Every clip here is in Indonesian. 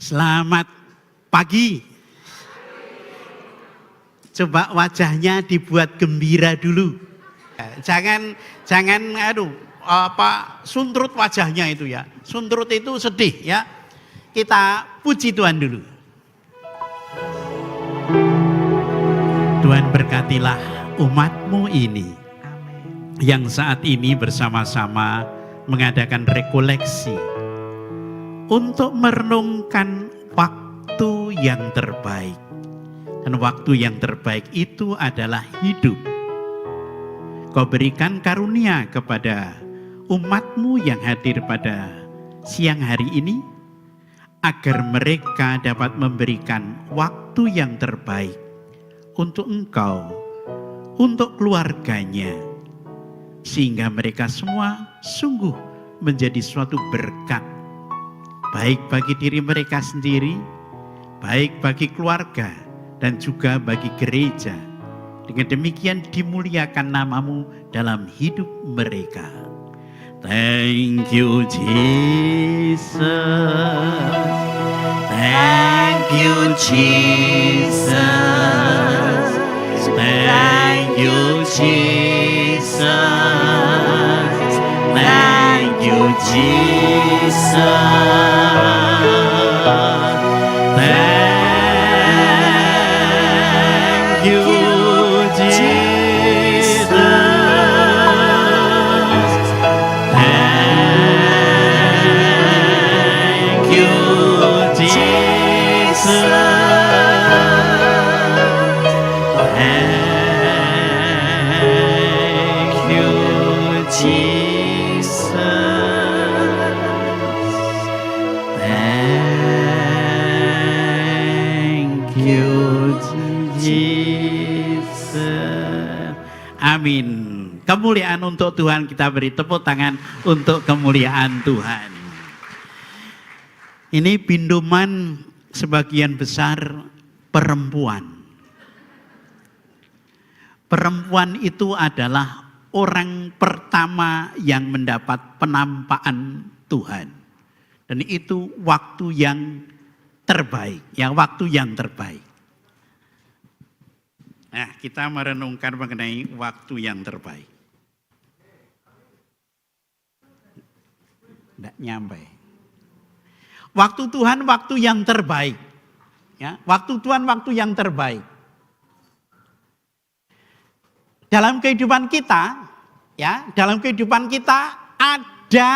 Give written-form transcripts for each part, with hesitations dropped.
Selamat pagi. Coba wajahnya dibuat gembira dulu. Jangan suntrut wajahnya itu ya. Suntrut itu sedih ya. Kita puji Tuhan dulu. Tuhan berkatilah umat-Mu ini yang saat ini bersama-sama mengadakan rekoleksi untuk merenungkan waktu yang terbaik. Dan waktu yang terbaik itu adalah hidup. Kau berikan karunia kepada umat-Mu yang hadir pada siang hari ini, agar mereka dapat memberikan waktu yang terbaik untuk Engkau, untuk keluarganya, sehingga mereka semua sungguh menjadi suatu berkat, baik bagi diri mereka sendiri, baik bagi keluarga, dan juga bagi gereja. Dengan demikian dimuliakan nama-Mu dalam hidup mereka. Thank you Jesus, thank you Jesus, thank you Jesus, thank you Jesus, thank you Jesus, thank you Jesus, thank you Jesus, thank you Jesus. Amin. Kemuliaan untuk Tuhan, kita beri tepuk tangan untuk kemuliaan Tuhan. Ini pindoman sebagian besar perempuan. Perempuan itu adalah orang pertama yang mendapat penampakan Tuhan. Dan itu waktu yang terbaik, waktu yang terbaik. Nah, kita merenungkan mengenai waktu yang terbaik. Tidak nyampe. Waktu Tuhan, waktu yang terbaik. Ya, waktu Tuhan, waktu yang terbaik. Dalam kehidupan kita, ada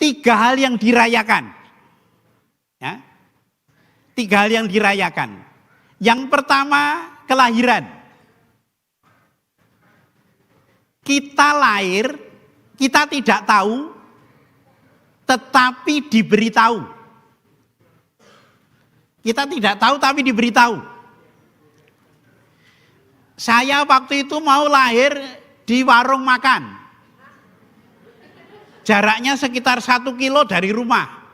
3 hal yang dirayakan. Ya, 3 hal yang dirayakan. Yang pertama, kelahiran. Kita lahir, kita tidak tahu, tetapi diberitahu. Kita tidak tahu tapi diberitahu. Saya waktu itu mau lahir di warung makan. Jaraknya sekitar 1 kilo dari rumah.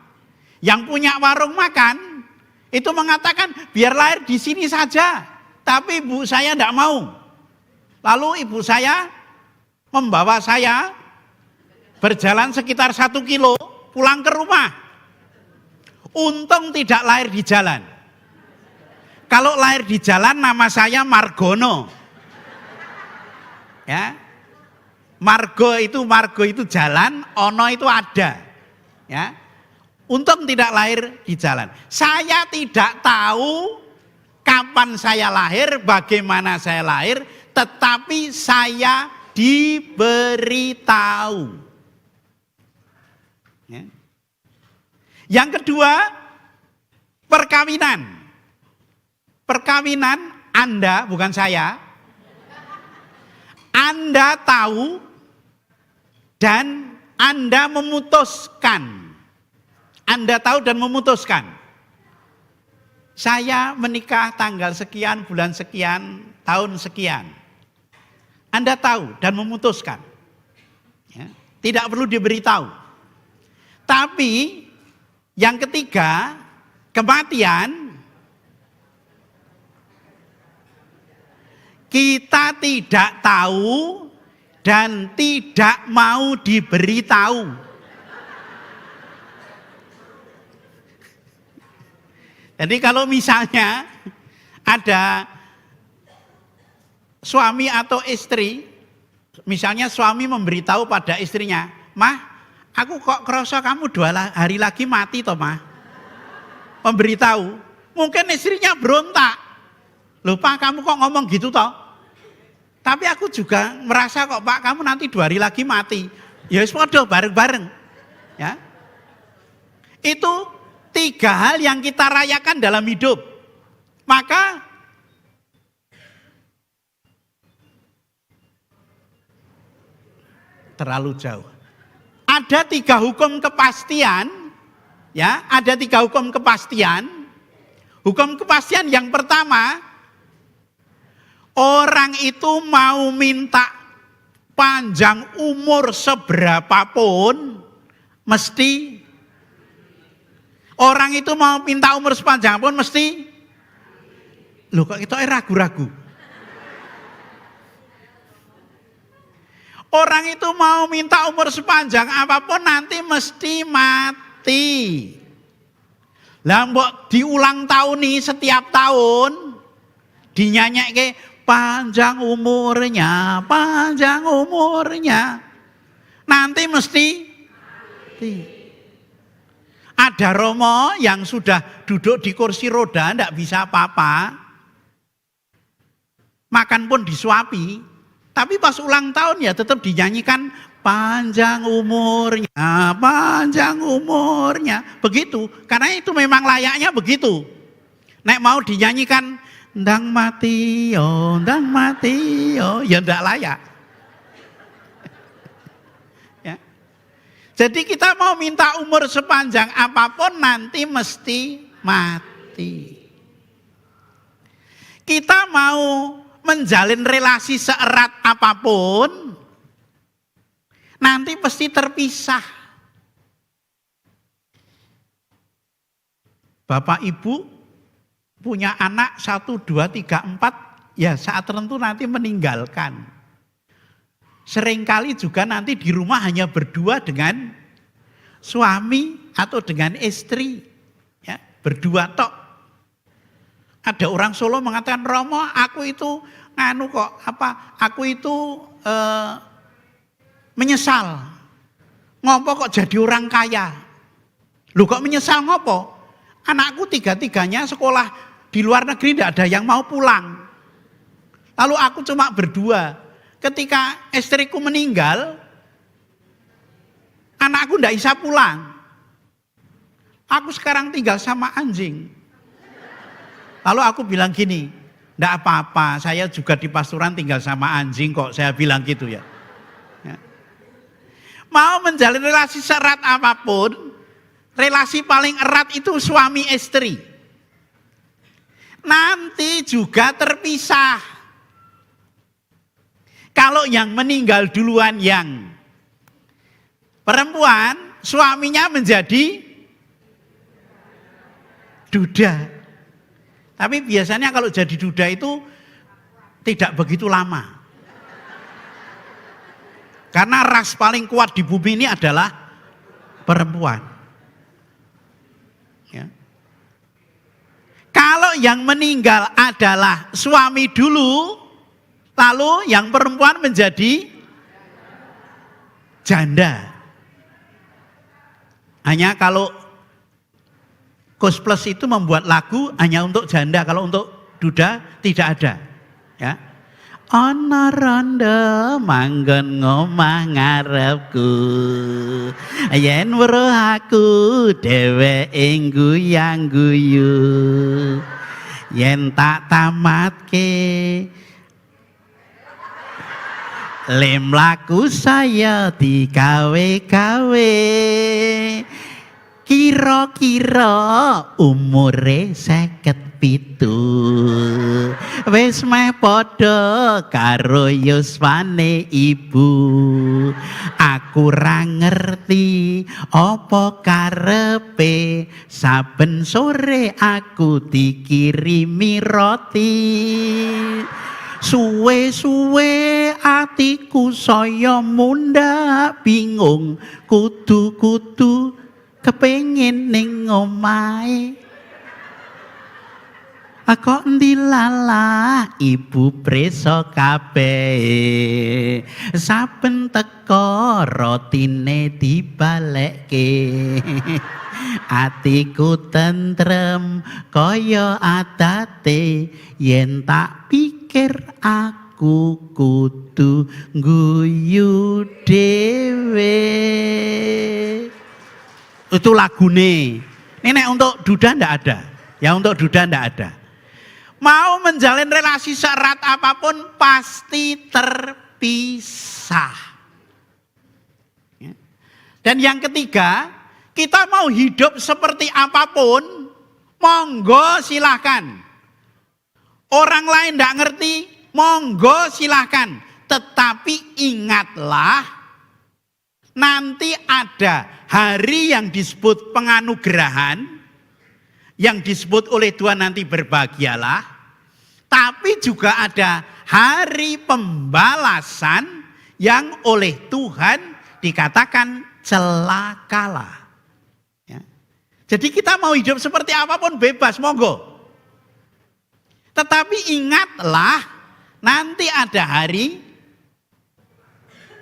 Yang punya warung makan itu mengatakan biar lahir di sini saja. Tapi ibu saya tidak mau. Lalu ibu saya membawa saya berjalan sekitar 1 kilo pulang ke rumah. Untung tidak lahir di jalan. Kalau lahir di jalan nama saya Margono. Ya. Margo itu jalan, ono itu ada. Ya. Untung tidak lahir di jalan. Saya tidak tahu kapan saya lahir, bagaimana saya lahir, tetapi saya diberitahu. Ya. Yang kedua, perkawinan. Perkawinan Anda, bukan saya. Anda tahu dan Anda memutuskan. Anda tahu dan memutuskan. Saya menikah tanggal sekian, bulan sekian, tahun sekian. Anda tahu dan memutuskan. Ya, tidak perlu diberitahu. Tapi yang ketiga, kematian. Kita tidak tahu dan tidak mau diberitahu. Jadi kalau misalnya ada suami atau istri, misalnya suami memberitahu pada istrinya, "Mah, aku kok kerasa kamu 2 hari lagi mati toh, Mah." Memberitahu, mungkin istrinya berontak. "Loh Pak, kamu kok ngomong gitu toh? Tapi aku juga merasa kok Pak, kamu nanti 2 hari lagi mati." Ya wis padha bareng-bareng. Ya. Itu 3 hal yang kita rayakan dalam hidup. Maka terlalu jauh. Ada 3 hukum kepastian, ya, ada 3 hukum kepastian. Hukum kepastian yang pertama, orang itu mau minta panjang umur seberapapun, mesti orang itu mau minta umur sepanjang pun mesti, loh kok itu ragu-ragu. Orang itu mau minta umur sepanjang apapun nanti mesti mati. Lah mbok diulang tahun nih setiap tahun dinyanyikke panjang umurnya, panjang umurnya. Nanti mesti mati. Ada Romo yang sudah duduk di kursi roda, tidak bisa apa-apa. Makan pun disuapi. Tapi pas ulang tahun ya tetap dinyanyikan panjang umurnya, panjang umurnya. Begitu, karena itu memang layaknya begitu. Nek mau dinyanyikan ndang mati yo, ya ndak layak. Ya. Jadi kita mau minta umur sepanjang apapun nanti mesti mati. Kita mau menjalin relasi seerat apapun nanti pasti terpisah. Bapak Ibu punya anak 1, 2, 3, 4, ya saat tertentu nanti meninggalkan. Seringkali juga nanti di rumah hanya berdua dengan suami atau dengan istri, ya, berdua tok. Ada orang Solo mengatakan, "Romo, aku itu aku itu menyesal. Ngopo kok jadi orang kaya?" Lu kok menyesal ngopo? Anakku 3-3-nya sekolah di luar negeri, tidak ada yang mau pulang. Lalu aku cuma berdua. Ketika istriku meninggal, anakku tidak bisa pulang. Aku sekarang tinggal sama anjing. Lalu aku bilang gini, "Ndak apa-apa, saya juga di pasturan tinggal sama anjing kok," saya bilang gitu ya. Ya. Mau menjalin relasi seerat apapun, relasi paling erat itu suami istri. Nanti juga terpisah. Kalau yang meninggal duluan yang perempuan, suaminya menjadi duda. Tapi biasanya kalau jadi duda itu tidak begitu lama. Karena ras paling kuat di bumi ini adalah perempuan. Ya. Kalau yang meninggal adalah suami dulu, lalu yang perempuan menjadi janda. Hanya kalau Kus Plus itu membuat lagu hanya untuk janda, kalau untuk duda tidak ada. Ya. Ana randa manggon ngomah ngarepku, yen weruh aku dheweke guyang-guyu, yen tak tamatke lem laku saya digawe-gawe, kira-kira umure 57, wis meh padha karo yuswane ibu. Aku ra ngerti apa karepe, saben sore aku dikirimi roti. Suwe-suwe atiku saya mundhak bingung, kudu-kudu kepengin ning omahe. Kok ndilalah ibu preso kabeh saben teko rotine dibalekke atiku tentrem kaya adate yen tak pikir aku kudu guyu dhewe. Itu lagune. Ini nek untuk duda ndak ada. Ya untuk duda ndak ada. Mau menjalin relasi seerat apapun pasti terpisah. Dan yang ketiga, kita mau hidup seperti apapun, monggo silahkan. Orang lain tidak ngerti, monggo silahkan. Tetapi ingatlah, nanti ada hari yang disebut penganugerahan, yang disebut oleh Tuhan nanti berbahagialah. Tapi juga ada hari pembalasan yang oleh Tuhan dikatakan celakalah. Ya. Jadi kita mau hidup seperti apapun bebas, monggo. Tetapi ingatlah, nanti ada hari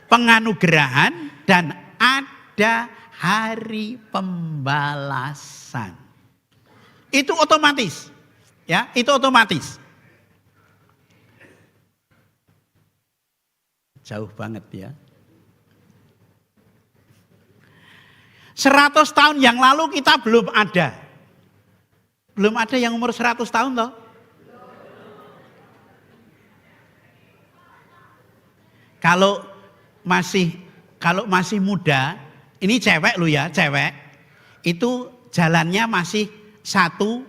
penganugerahan dan ada hari pembalasan. Itu otomatis. Ya, itu otomatis. Jauh banget ya. 100 tahun yang lalu kita belum ada. Belum ada yang umur 100 tahun toh. Kalau masih muda, ini cewek lu ya, cewek. Itu jalannya masih satu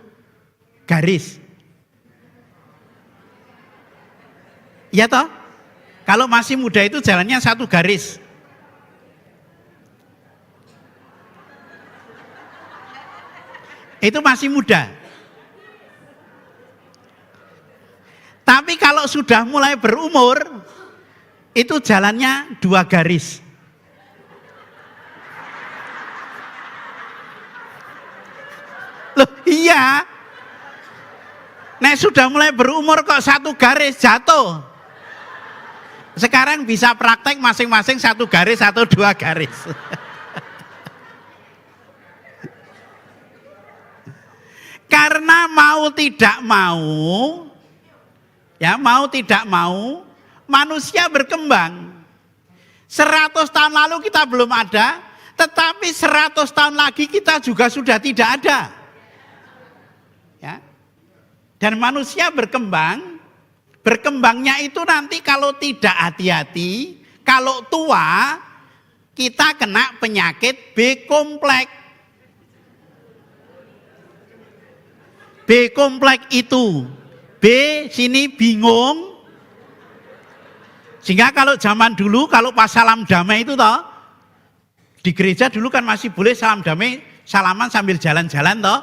garis. Iya toh? Kalau masih muda itu jalannya satu garis. Itu masih muda. Tapi kalau sudah mulai berumur, itu jalannya dua garis. Loh iya. Nek sudah mulai berumur kok satu garis jatuh. Sekarang bisa praktek masing-masing satu garis atau dua garis. Karena mau tidak mau, ya mau tidak mau, manusia berkembang. 100 tahun lalu kita belum ada, tetapi 100 tahun lagi kita juga sudah tidak ada. Ya. Dan manusia berkembang. Berkembangnya itu nanti kalau tidak hati-hati, kalau tua, kita kena penyakit B kompleks. B kompleks itu, B sini bingung. Sehingga kalau zaman dulu, kalau pas salam damai itu toh, di gereja dulu kan masih boleh salam damai, salaman sambil jalan-jalan toh.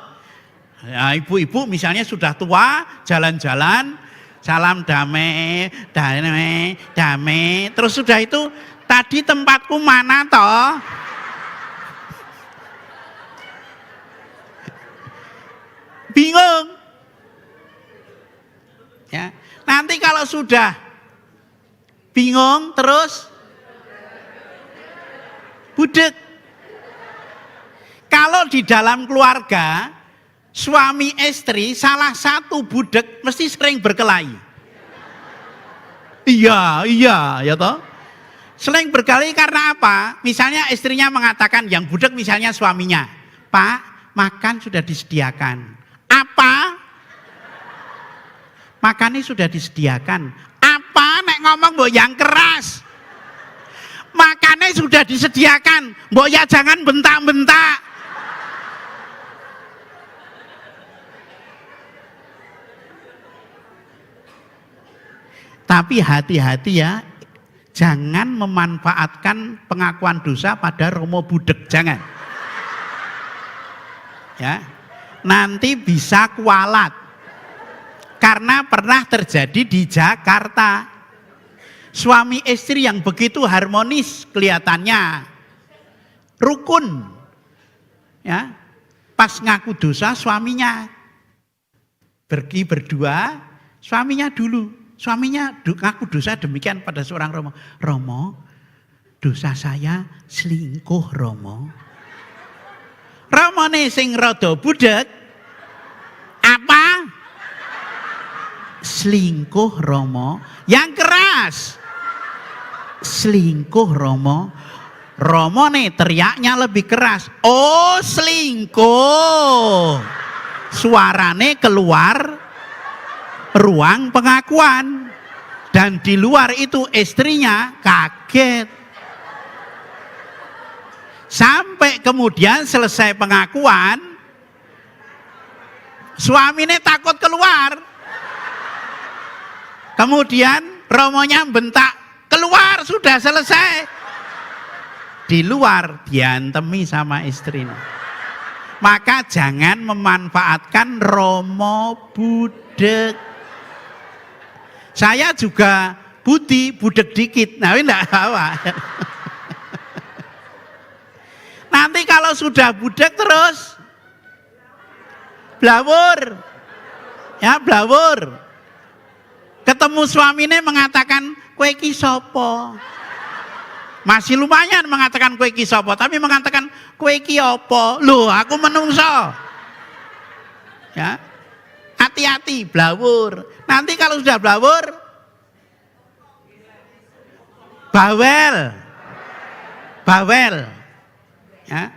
Ya, ibu-ibu misalnya sudah tua, jalan-jalan, salam damai, damai, damai. Terus sudah itu, tadi tempatku mana toh? Bingung. Ya, nanti kalau sudah bingung terus budek. Kalau di dalam keluarga, suami istri salah satu budek mesti sering berkelahi. Iya, ya toh. Sering berkelahi karena apa? Misalnya istrinya mengatakan, yang budek misalnya suaminya, Pak, makan sudah disediakan. Apa? Makannya sudah disediakan. Apa? Nek ngomong mbok yang keras. Makannya sudah disediakan, mbok ya jangan bentak-bentak. Tapi hati-hati ya, jangan memanfaatkan pengakuan dosa pada romo budek, jangan. Ya, nanti bisa kualat. Karena pernah terjadi di Jakarta. Suami istri yang begitu harmonis kelihatannya, rukun. Ya, pas ngaku dosa suaminya pergi berdua, suaminya dulu. Suaminya ngaku dosa demikian pada seorang Romo. Romo, dosa saya selingkuh Romo. Romo nih sing rada budek. Apa? Selingkuh Romo. Yang keras. Selingkuh Romo. Romo nih teriaknya lebih keras. Oh selingkuh. Suarane keluar ruang pengakuan. Dan di luar itu istrinya kaget. Sampai kemudian selesai pengakuan, suaminya takut keluar. Kemudian Romonya bentak, keluar sudah selesai. Di luar diantemi sama istrinya. Maka jangan memanfaatkan Romo budek. Saya juga budek dikit. Nah, enggak apa. Nanti kalau sudah budek terus blawur. Ya, blawur. Ketemu suaminya mengatakan, "Kowe iki sapa?" Masih lumayan mengatakan kowe iki sapa, tapi mengatakan kowe iki apa? Loh, aku menungso. Ya. Hati-hati blawur. Nanti kalau sudah blawur bawel. Bawel. Ya.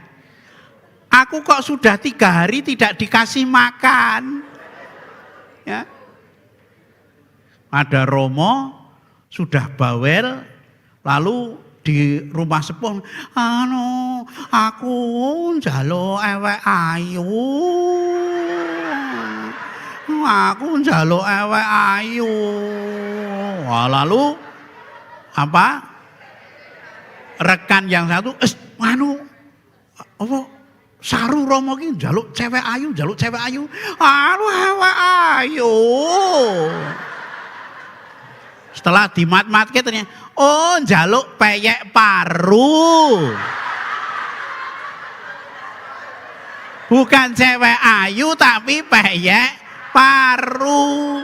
Aku kok sudah 3 hari tidak dikasih makan. Ya. Ada Romo sudah bawel, lalu di rumah sepuh, aku njaluk ewek ayu. Aku njaluk ewek ayu. Wah, lalu apa? Rekan yang satu, apa? Saru Romo ki njaluk cewek ayu, njaluk cewek ayu. Ewek ayu. Setelah dimat-matke ternyata, oh njaluk peyek paru. Bukan cewek ayu tapi peyek paru.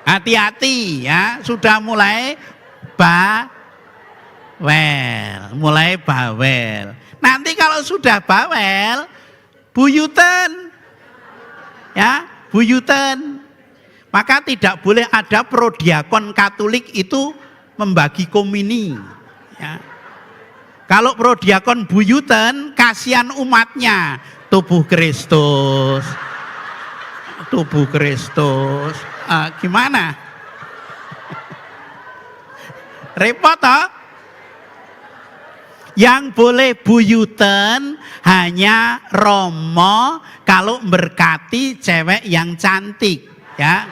Hati-hati ya, sudah mulai bawel. Nanti kalau sudah bawel, buyutan. Ya, buyutan. Maka tidak boleh ada prodiakon Katolik itu membagi komini. Ya. Kalau prodiakon buyutan, kasihan umatnya. Tubuh Kristus. Tubuh Kristus. Gimana? Repot toh? Yang boleh buyutan hanya Romo kalau berkati cewek yang cantik. Ya,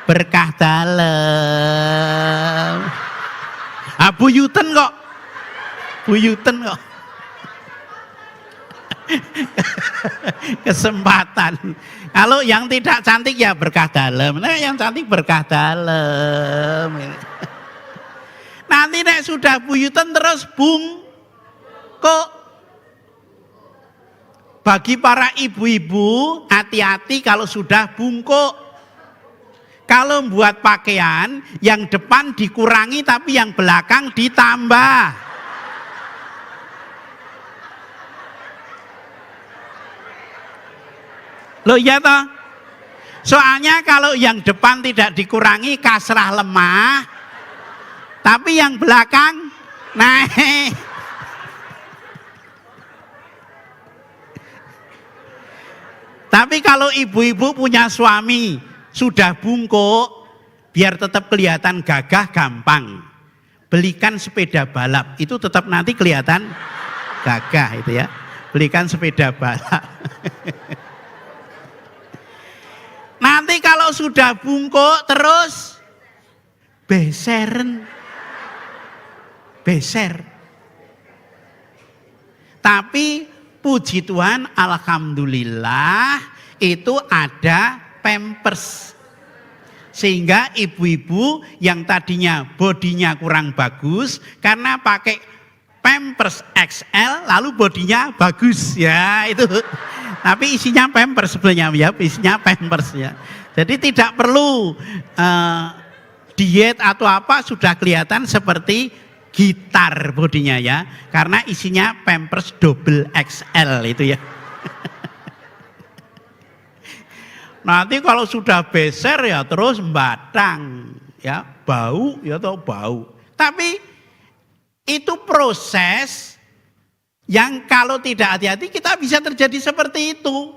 berkah dalem. Buyutan kok. Kesempatan. Kalau yang tidak cantik ya berkah dalem. Nah, yang cantik berkah dalem. Nanti nek sudah buyutan terus kok. Bagi para ibu-ibu, hati-hati kalau sudah bungkuk. Kalau membuat pakaian, yang depan dikurangi tapi yang belakang ditambah. Loh iya toh? Soalnya kalau yang depan tidak dikurangi kasrah lemah, tapi yang belakang naik. Tapi kalau ibu-ibu punya suami sudah bungkuk, biar tetap kelihatan gagah gampang. Belikan sepeda balap, itu tetap nanti kelihatan gagah itu ya. Belikan sepeda balap. Nanti kalau sudah bungkuk terus beser. Tapi puji Tuhan, alhamdulillah itu ada Pampers. Sehingga ibu-ibu yang tadinya bodinya kurang bagus karena pakai Pampers XL lalu bodinya bagus ya, itu Tapi isinya pampers sebenarnya ya, isinya pampers ya. Jadi tidak perlu diet atau apa, sudah kelihatan seperti gitar bodinya ya, karena isinya pampers double XL itu ya. Nanti kalau sudah beser ya terus batang ya, bau ya atau bau. Tapi itu proses yang kalau tidak hati-hati kita bisa terjadi seperti itu.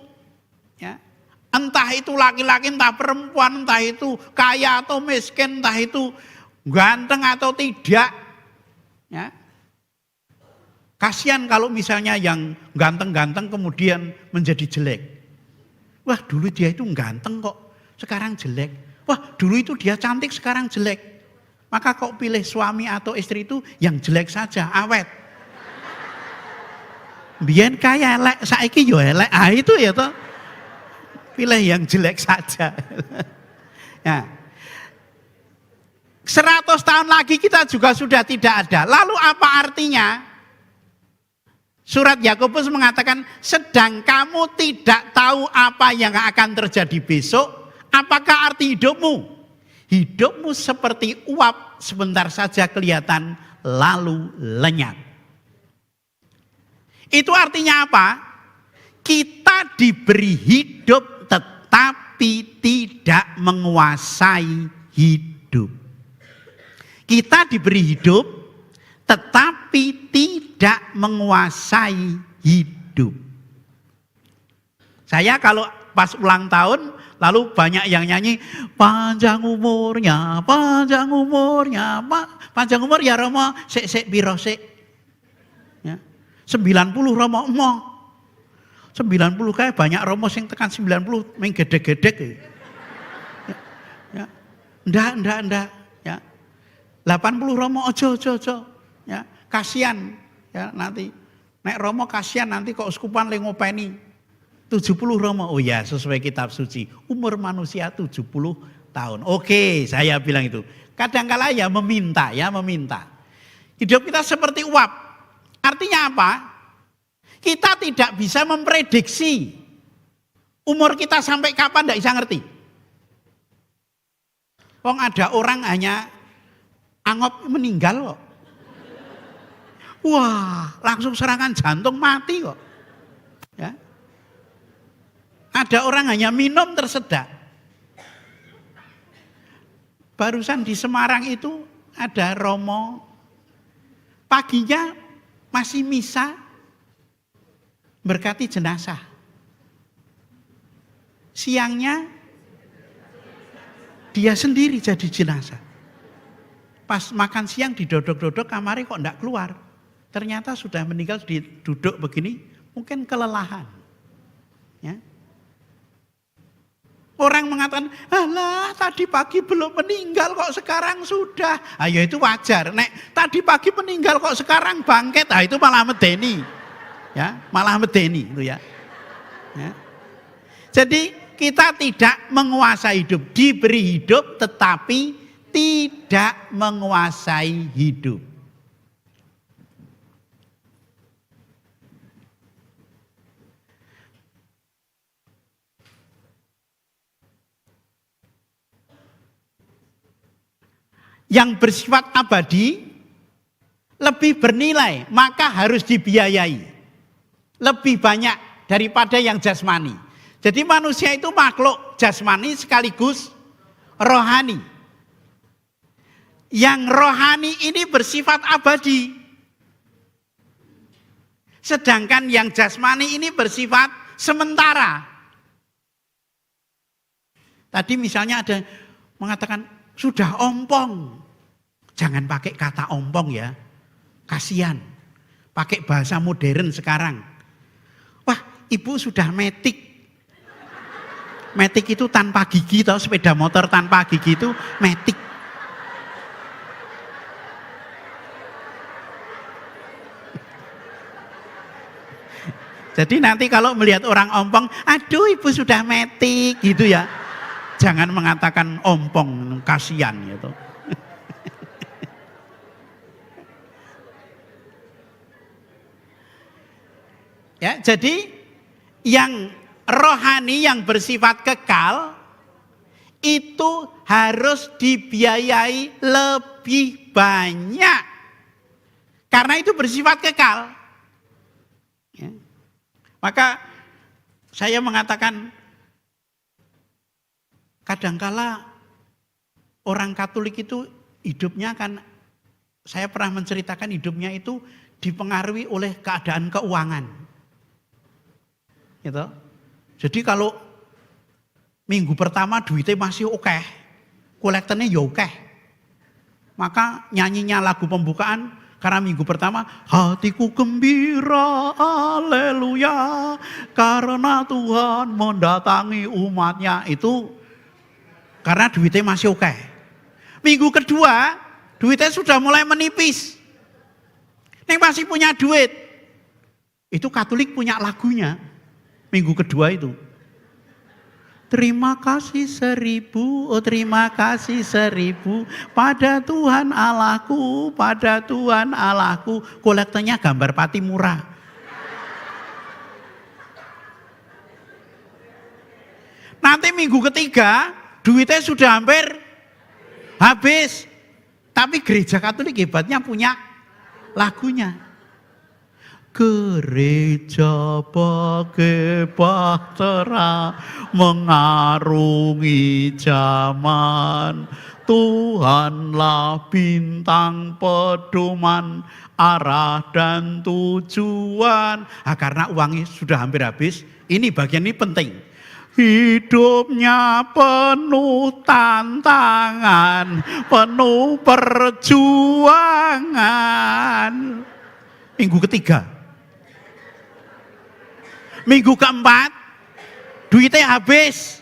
Ya. Entah itu laki-laki, entah perempuan, entah itu kaya atau miskin, entah itu ganteng atau tidak. Ya. Kasihan kalau misalnya yang ganteng-ganteng kemudian menjadi jelek. Wah, dulu dia itu ganteng kok, sekarang jelek. Wah, dulu itu dia cantik, sekarang jelek. Maka kok pilih suami atau istri itu yang jelek saja, awet. Biyen kaya elek, saiki yo elek. Ah itu ya toh. Pilih yang jelek saja. Ya. 100 tahun lagi kita juga sudah tidak ada. Lalu apa artinya? Surat Yakobus mengatakan, sedang kamu tidak tahu apa yang akan terjadi besok, apakah arti hidupmu? Hidupmu seperti uap, sebentar saja kelihatan, lalu lenyap. Itu artinya apa? Kita diberi hidup tetapi tidak menguasai hidup. Kita diberi hidup tetapi tidak menguasai hidup. Saya kalau pas ulang tahun lalu banyak yang nyanyi panjang umurnya, panjang umurnya, panjang umur ya Romo, sik piro sik. Ya. 90 Romo emoh. 90 kayak banyak Romo sing tekan 90 meng gedek-gedek. Ya. Ndak. Ya. 80 Romo ojo. Ya, kasihan ya nanti. Nek Romo kasihan nanti kok uskupan le ngopeni. 70 Romo. Oh ya, sesuai kitab suci. Umur manusia 70 tahun. Oke, saya bilang itu. Kadang-kala ya meminta. Hidup kita seperti uap. Artinya apa? Kita tidak bisa memprediksi umur kita sampai kapan, tidak bisa ngerti. Wong ada orang hanya angop meninggal kok. Wah, langsung serangan jantung mati kok. Ya. Ada orang hanya minum tersedak. Barusan di Semarang itu ada Romo, paginya masih misa berkati jenazah. Siangnya dia sendiri jadi jenazah. Pas makan siang didodok-dodok kamarnya kok enggak keluar. Ternyata sudah meninggal duduk begini, mungkin kelelahan. Ya. Orang mengatakan, alah tadi pagi belum meninggal kok sekarang sudah. Ayo itu wajar. Nek tadi pagi meninggal kok sekarang bangkit, itu malah medeni. Ya, malah medeni itu ya. Ya. Jadi kita tidak menguasai hidup, diberi hidup tetapi tidak menguasai hidup. Yang bersifat abadi lebih bernilai, maka harus dibiayai. Lebih banyak daripada yang jasmani. Jadi manusia itu makhluk jasmani sekaligus rohani. Yang rohani ini bersifat abadi. Sedangkan yang jasmani ini bersifat sementara. Tadi misalnya ada mengatakan, sudah ompong. Jangan pakai kata ompong ya. Kasihan. Pakai bahasa modern sekarang. Wah, ibu sudah metik. Metik itu tanpa gigi, tahu sepeda motor tanpa gigi itu metik. Jadi nanti kalau melihat orang ompong, aduh ibu sudah metik gitu ya. Jangan mengatakan ompong, kasihan gitu. Ya, jadi yang rohani yang bersifat kekal itu harus dibiayai lebih banyak. Karena itu bersifat kekal. Ya. Maka saya mengatakan kadangkala orang Katolik itu hidupnya kan, saya pernah menceritakan hidupnya itu dipengaruhi oleh keadaan keuangan. Gitu. Jadi kalau minggu pertama duitnya masih oke, kolektornya ya oke, maka nyanyinya lagu pembukaan karena minggu pertama, hatiku gembira, haleluya, karena Tuhan mendatangi umatnya, itu karena duitnya masih oke. Minggu kedua, duitnya sudah mulai menipis. Ini masih punya duit. Itu Katolik punya lagunya. Minggu kedua itu. Terima kasih 1000, oh terima kasih 1000 pada Tuhan Allahku, pada Tuhan Allahku. Kolektornya gambar Patimura. Nanti minggu ketiga, duitnya sudah hampir habis. Tapi gereja Katolik hebatnya punya lagunya. Gereja pakai bahtera mengarungi zaman, Tuhanlah bintang pedoman arah dan tujuan. Karena uangnya sudah hampir habis, ini bagian ini penting. Hidupnya penuh tantangan, penuh perjuangan. Minggu ketiga. Minggu keempat, duitnya habis.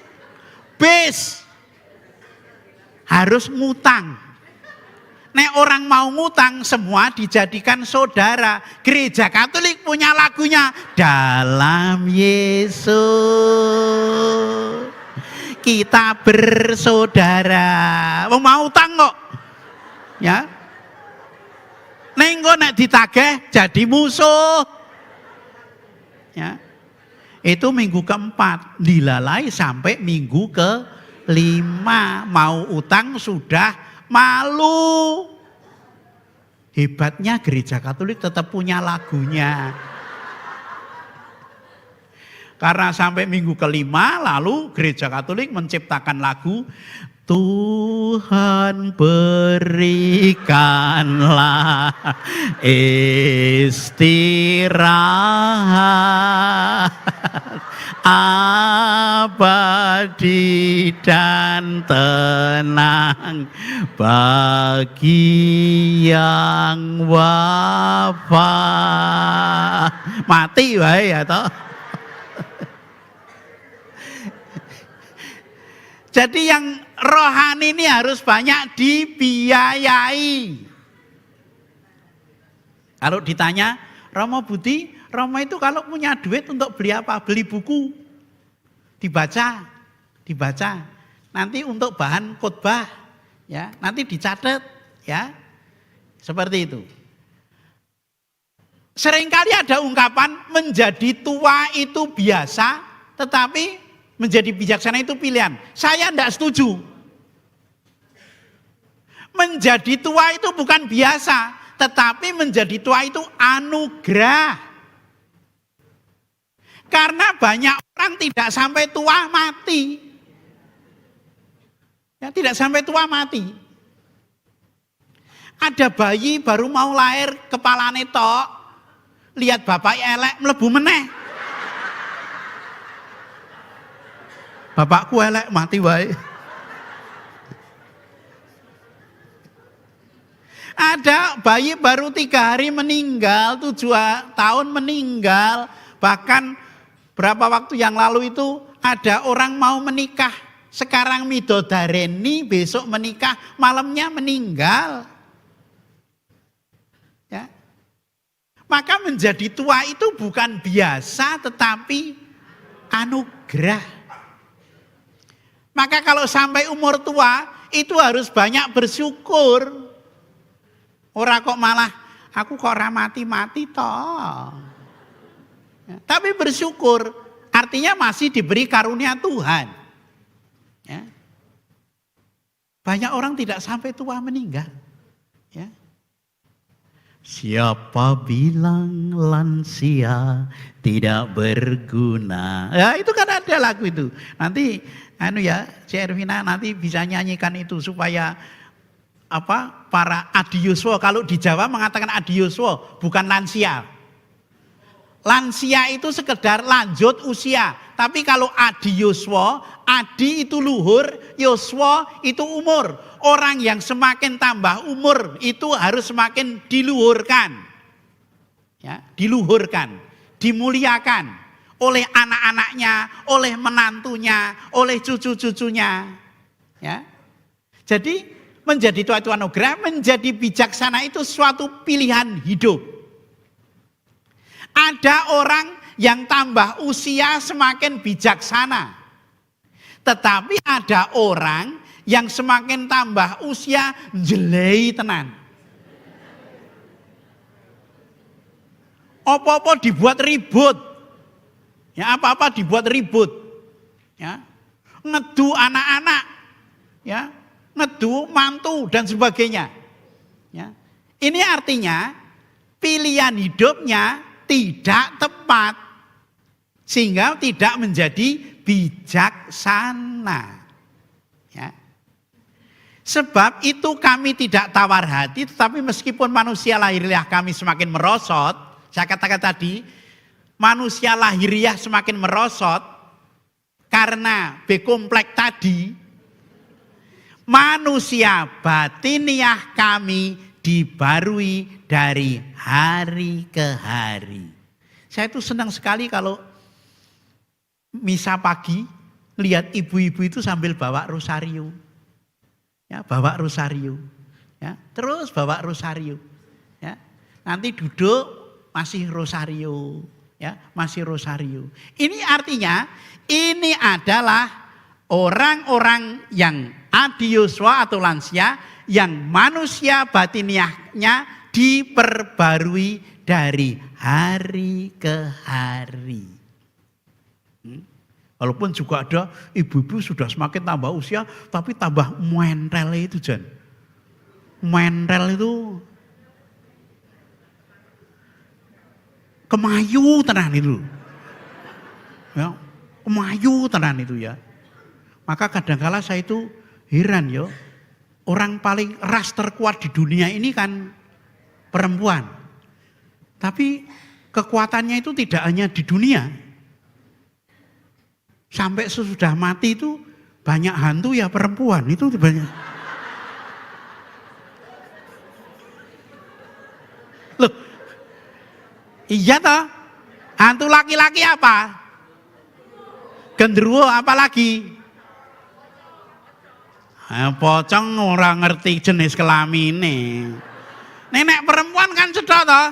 Harus ngutang. Nek orang mau ngutang semua dijadikan saudara. Gereja Katolik punya lagunya, dalam Yesus kita bersaudara. Mau utang kok. Ya. Nengko nek ditagih jadi musuh. Ya. Itu minggu keempat, dilalai sampai minggu ke-5. Mau utang sudah malu. Hebatnya gereja Katolik tetap punya lagunya. Karena sampai minggu ke-5 lalu gereja Katolik menciptakan lagu, Tuhan berikanlah istirahat abadi dan tenang bagi yang wafat. Mati wae ya toh. Jadi yang rohani ini harus banyak dibiayai. Kalau ditanya, Romo Budi, Romo itu kalau punya duit untuk beli apa? Beli buku. Dibaca. Nanti untuk bahan khotbah, ya, nanti dicatat, ya. Seperti itu. Seringkali ada ungkapan menjadi tua itu biasa, tetapi menjadi bijaksana itu pilihan. Saya tidak setuju. Menjadi tua itu bukan biasa, tetapi menjadi tua itu anugerah. Karena banyak orang tidak sampai tua mati. Ya, tidak sampai tua mati. Ada bayi baru mau lahir kepalane tok, lihat bapak elek mlebu meneh. Bapakku elek mati wae. Ada bayi baru 3 hari meninggal, 7 tahun meninggal. Bahkan berapa waktu yang lalu itu ada orang mau menikah. Sekarang midodareni, besok menikah, malamnya meninggal. Ya. Maka menjadi tua itu bukan biasa tetapi anugerah. Maka kalau sampai umur tua itu harus banyak bersyukur. Ora kok malah aku kok ora mati-mati toh. Ya, tapi bersyukur Artinya masih diberi karunia Tuhan. Ya. Banyak orang tidak sampai tua meninggal. Ya. Siapa bilang lansia tidak berguna? Ya itu kan ada lagu itu. Nanti Cik Ervina nanti bisa nyanyikan itu supaya para adiyuswa, kalau di Jawa mengatakan adiyuswa bukan lansia. Lansia itu sekedar lanjut usia. Tapi kalau adiyuswa, adi itu luhur, yuswa itu umur. Orang yang semakin tambah umur itu harus semakin diluhurkan. Ya, diluhurkan, dimuliakan oleh anak-anaknya, oleh menantunya, oleh cucu-cucunya. Ya. Jadi menjadi tuatu anugerah, menjadi bijaksana itu suatu pilihan hidup. Ada orang yang tambah usia semakin bijaksana. Tetapi ada orang yang semakin tambah usia jelei tenan. Apa-apa dibuat ribut. Ya, apa-apa dibuat ribut. Ya. Ngedu anak-anak. Ya. Ngedu mantu dan sebagainya. Ya. Ini artinya pilihan hidupnya tidak tepat. Sehingga tidak menjadi bijaksana. Ya. Sebab itu kami tidak tawar hati, tetapi meskipun manusia lahiriah kami semakin merosot, saya katakan tadi, manusia lahiriah semakin merosot karena B-komplek tadi, manusia batiniah kami dibarui dari hari ke hari. Saya itu senang sekali kalau misa pagi lihat ibu-ibu itu sambil bawa rosario. Ya, bawa rosario. Ya, terus bawa rosario. Ya. Nanti duduk masih rosario. Ya, masih rosario. Ini artinya ini adalah orang-orang yang adiyuswa atau lansia yang manusia batiniahnya diperbarui dari hari ke hari. Walaupun juga ada ibu-ibu sudah semakin tambah usia tapi tambah mentel itu Jan. Mentel itu kemayu tenan itu. Ya, kemayu tenan itu ya. Maka kadang-kala saya itu heran ya. Orang paling ras terkuat di dunia ini kan perempuan. Tapi kekuatannya itu tidak hanya di dunia. Sampai sesudah mati itu banyak hantu ya perempuan itu banyak. Loh, iya toh? Hantu laki-laki apa? Gendruwo apa lagi? Pocong orang ngerti jenis kelamine. Nenek perempuan kan sudah toh?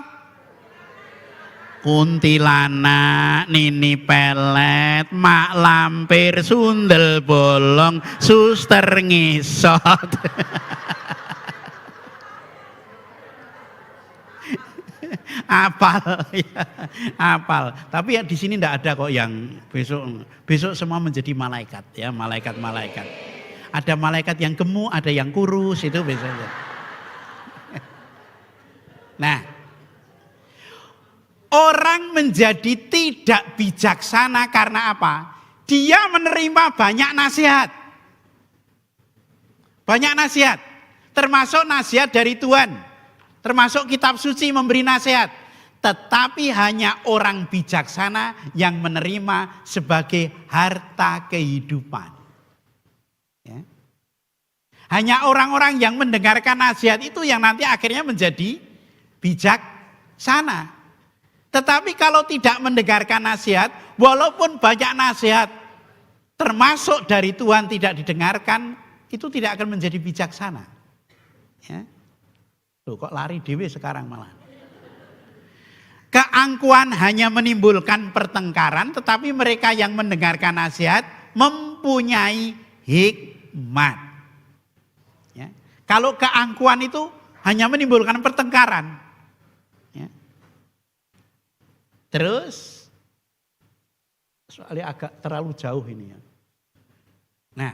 Kuntilanak, nini pelet, mak lampir, sundel bolong, suster ngisot. Apal, ya, apal. Tapi ya di sini tidak ada kok yang besok semua menjadi malaikat ya, malaikat-malaikat. Ada malaikat yang gemuk, ada yang kurus, itu biasanya. Nah, orang menjadi tidak bijaksana karena apa? Dia menerima banyak nasihat. Banyak nasihat. Termasuk nasihat dari Tuhan. Termasuk kitab suci memberi nasihat. Tetapi hanya orang bijaksana yang menerima sebagai harta kehidupan. Ya. Hanya orang-orang yang mendengarkan nasihat itu yang nanti akhirnya menjadi bijaksana. Tetapi kalau tidak mendengarkan nasihat, walaupun banyak nasihat termasuk dari Tuhan tidak didengarkan, itu tidak akan menjadi bijaksana. Ya. Tuh, kok lari dewe sekarang malah. Keangkuhan hanya menimbulkan pertengkaran, tetapi mereka yang mendengarkan nasihat mempunyai hikmat. Ya. Kalau keangkuhan itu hanya menimbulkan pertengkaran. Ya. Terus Soalnya agak terlalu jauh ini ya. Nah,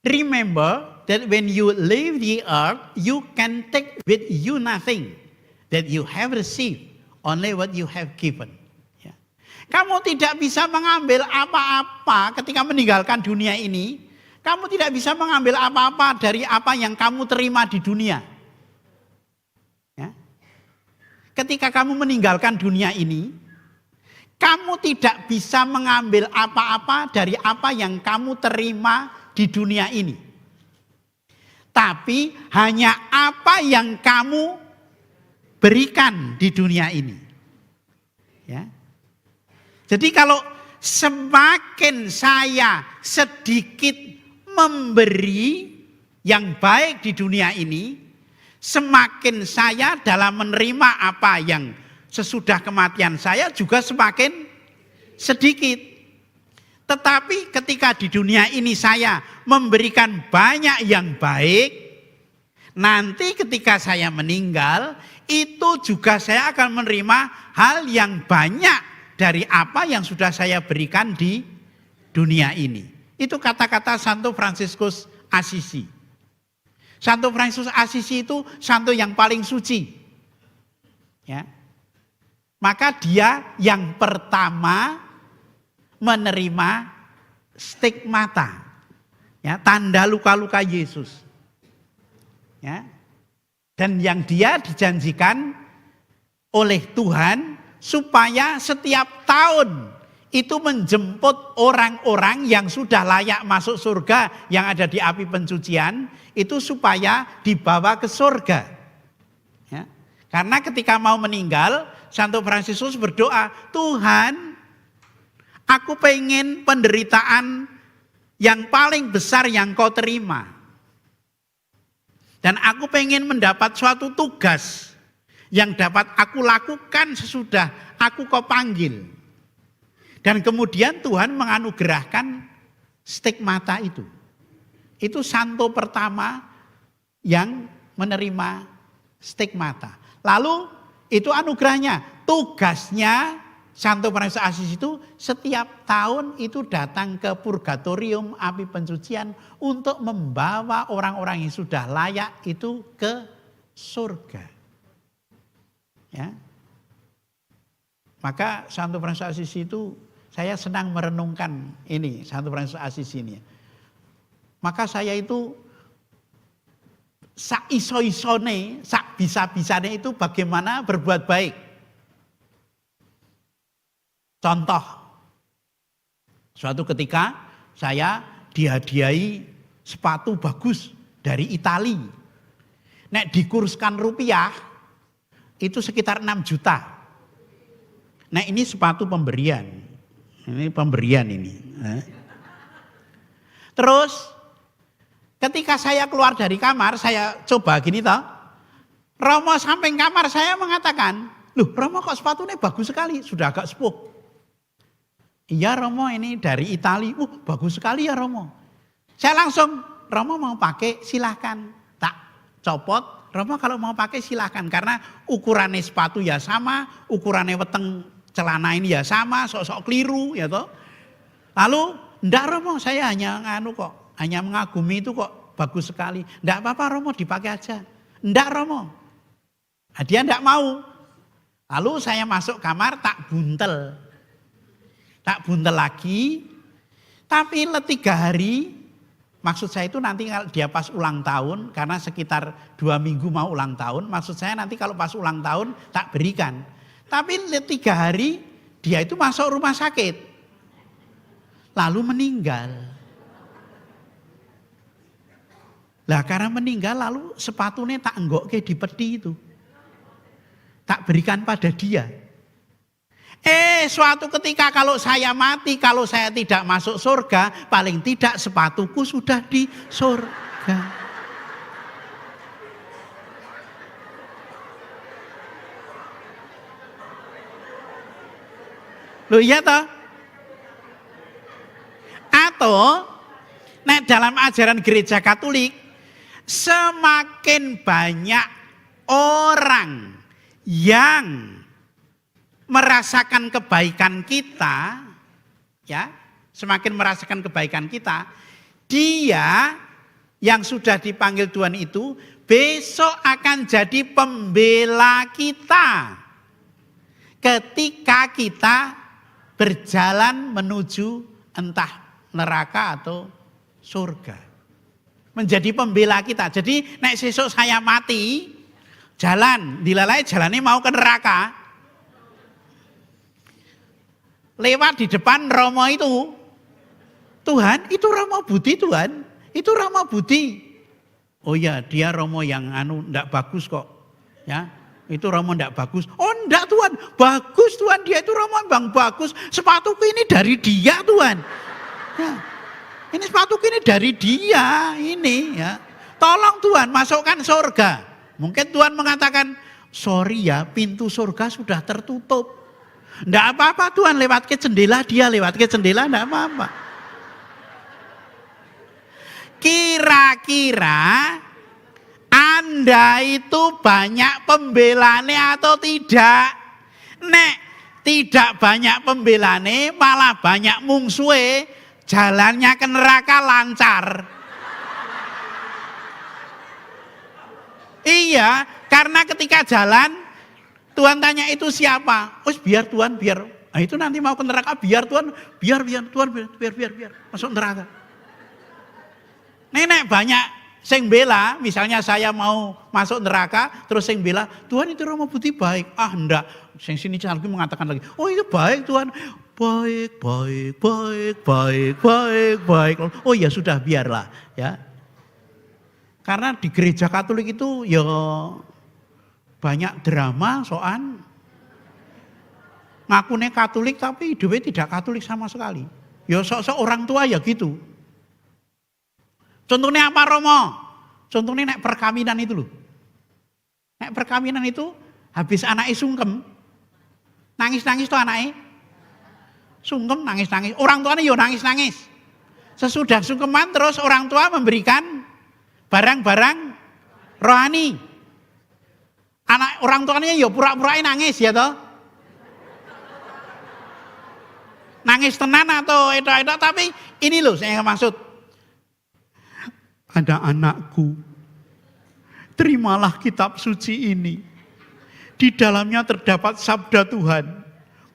remember that when you leave the earth, you can take with you nothing that you have received, only what you have given. Ya. Kamu tidak bisa mengambil apa-apa ketika meninggalkan dunia ini. Kamu tidak bisa mengambil apa-apa dari apa yang kamu terima di dunia. Ya. Ketika kamu meninggalkan dunia ini, kamu tidak bisa mengambil apa-apa dari apa yang kamu terima di dunia ini. Tapi hanya apa yang kamu berikan di dunia ini. Ya. Jadi kalau semakin saya sedikit memberi yang baik di dunia ini, semakin saya dalam menerima apa yang sesudah kematian saya juga semakin sedikit. Tetapi ketika di dunia ini saya memberikan banyak yang baik, nanti ketika saya meninggal, itu juga saya akan menerima hal yang banyak dari apa yang sudah saya berikan di dunia ini. Itu kata-kata Santo Fransiskus Assisi. Santo Fransiskus Assisi itu santo yang paling suci. Ya. Maka dia yang pertama menerima stigmata, ya, tanda luka-luka Yesus. Ya. Dan yang dia dijanjikan oleh Tuhan supaya setiap tahun itu menjemput orang-orang yang sudah layak masuk surga yang ada di api pencucian, itu supaya dibawa ke surga. Ya. Karena ketika mau meninggal, Santo Fransiskus berdoa, Tuhan, aku pengen penderitaan yang paling besar yang kau terima. Dan aku pengen mendapat suatu tugas yang dapat aku lakukan sesudah aku kau panggil. Dan kemudian Tuhan menganugerahkan stigmata itu. Itu santo pertama yang menerima stigmata. Lalu itu anugerahnya, tugasnya Santo Fransiskus Assisi itu setiap tahun itu datang ke purgatorium api pencucian untuk membawa orang-orang yang sudah layak itu ke surga. Ya. Maka Santo Fransiskus Assisi itu saya senang merenungkan ini Santo Fransiskus Assisi ini. Maka saya itu sak iso-isone, sak bisa-bisane itu bagaimana berbuat baik. Contoh, suatu ketika saya dihadiahi sepatu bagus dari Itali. Nek dikurskan rupiah, itu sekitar 6 juta. Nah ini sepatu pemberian. Ini pemberian ini. Terus ketika saya keluar dari kamar, saya coba gini toh. Romo samping kamar saya mengatakan, loh Romo kok sepatunya bagus sekali, sudah agak sepuh. Iya Romo ini dari Itali, bagus sekali ya Romo. Saya langsung, Romo mau pakai silahkan. Tak copot, Romo kalau mau pakai silahkan. Karena ukurannya sepatu ya sama, ukurannya weteng celana ini ya sama, sok-sok keliru ya toh. Lalu, enggak Romo saya hanya hanya mengagumi itu kok bagus sekali. Enggak apa-apa Romo dipakai aja. Enggak Romo. Nah, dia enggak mau. Lalu saya masuk kamar tak buntel. Tak buntel lagi. Tapi 3 hari, maksud saya itu nanti kalau dia pas ulang tahun, karena sekitar 2 minggu mau ulang tahun, maksud saya nanti kalau pas ulang tahun tak berikan. Tapi 3 hari dia itu masuk rumah sakit. Lalu meninggal. Lah karena meninggal lalu sepatunya tak enggokke di peti itu. Tak berikan pada dia. Suatu ketika kalau saya mati, kalau saya tidak masuk surga, paling tidak sepatuku sudah di surga. Loh iya toh? Atau dalam ajaran gereja Katolik, semakin banyak orang yang merasakan kebaikan kita, ya, semakin merasakan kebaikan kita, dia yang sudah dipanggil Tuhan itu besok akan jadi pembela kita ketika kita berjalan menuju entah neraka atau surga. Menjadi pembela kita. Jadi nek sesuk saya mati, jalan, dilalai jalannya mau ke neraka. Lewat di depan Romo itu, Tuhan, itu Romo Budi Tuhan, itu Romo Budi. Oh ya, dia Romo yang ndak bagus kok. Ya, itu Romo ndak bagus. Oh ndak Tuhan, bagus Tuhan, dia itu Romo bang bagus. Sepatuku ini dari dia Tuhan. Ya. Ini sepatuku ini dari dia ini ya. Tolong Tuhan masukkan surga. Mungkin Tuhan mengatakan, sorry ya pintu surga sudah tertutup. Enggak apa-apa Tuhan, lewat ke jendela dia, lewat ke jendela enggak apa-apa. Kira-kira Anda itu banyak pembelane atau tidak? Nek tidak banyak pembelane, malah banyak mungsuhe, jalannya ke neraka lancar. Iya, karena ketika jalan Tuhan tanya itu siapa? Oh biar Tuhan, biar. Nah, itu nanti mau ke neraka, biar Tuhan, biar Tuhan, biar masuk neraka. Nenek banyak sing bela, misalnya saya mau masuk neraka, terus sing bela, Tuhan itu Romo Budi baik. Ah enggak, sing sini lagi mengatakan lagi, oh itu baik Tuhan. Baik. Oh ya sudah biarlah ya. Karena di gereja Katolik itu ya banyak drama soal ngakunya Katolik tapi hidupnya tidak Katolik sama sekali. Ya sok-sok orang tua ya gitu. Contohnya apa Romo? Contohnya nek perkawinan itu loh. Nek perkawinan itu habis anaknya sungkem. Nangis-nangis tuh anaknya. Sungkem nangis-nangis. Orang tuanya yo nangis-nangis. Sesudah sungkeman terus orang tua memberikan barang-barang rohani. Anak orang tuanya yo pura-pura nangis ya toh. Nangis tenan atau itu tapi ini loh saya maksud. Ada anakku. Terimalah kitab suci ini. Di dalamnya terdapat sabda Tuhan.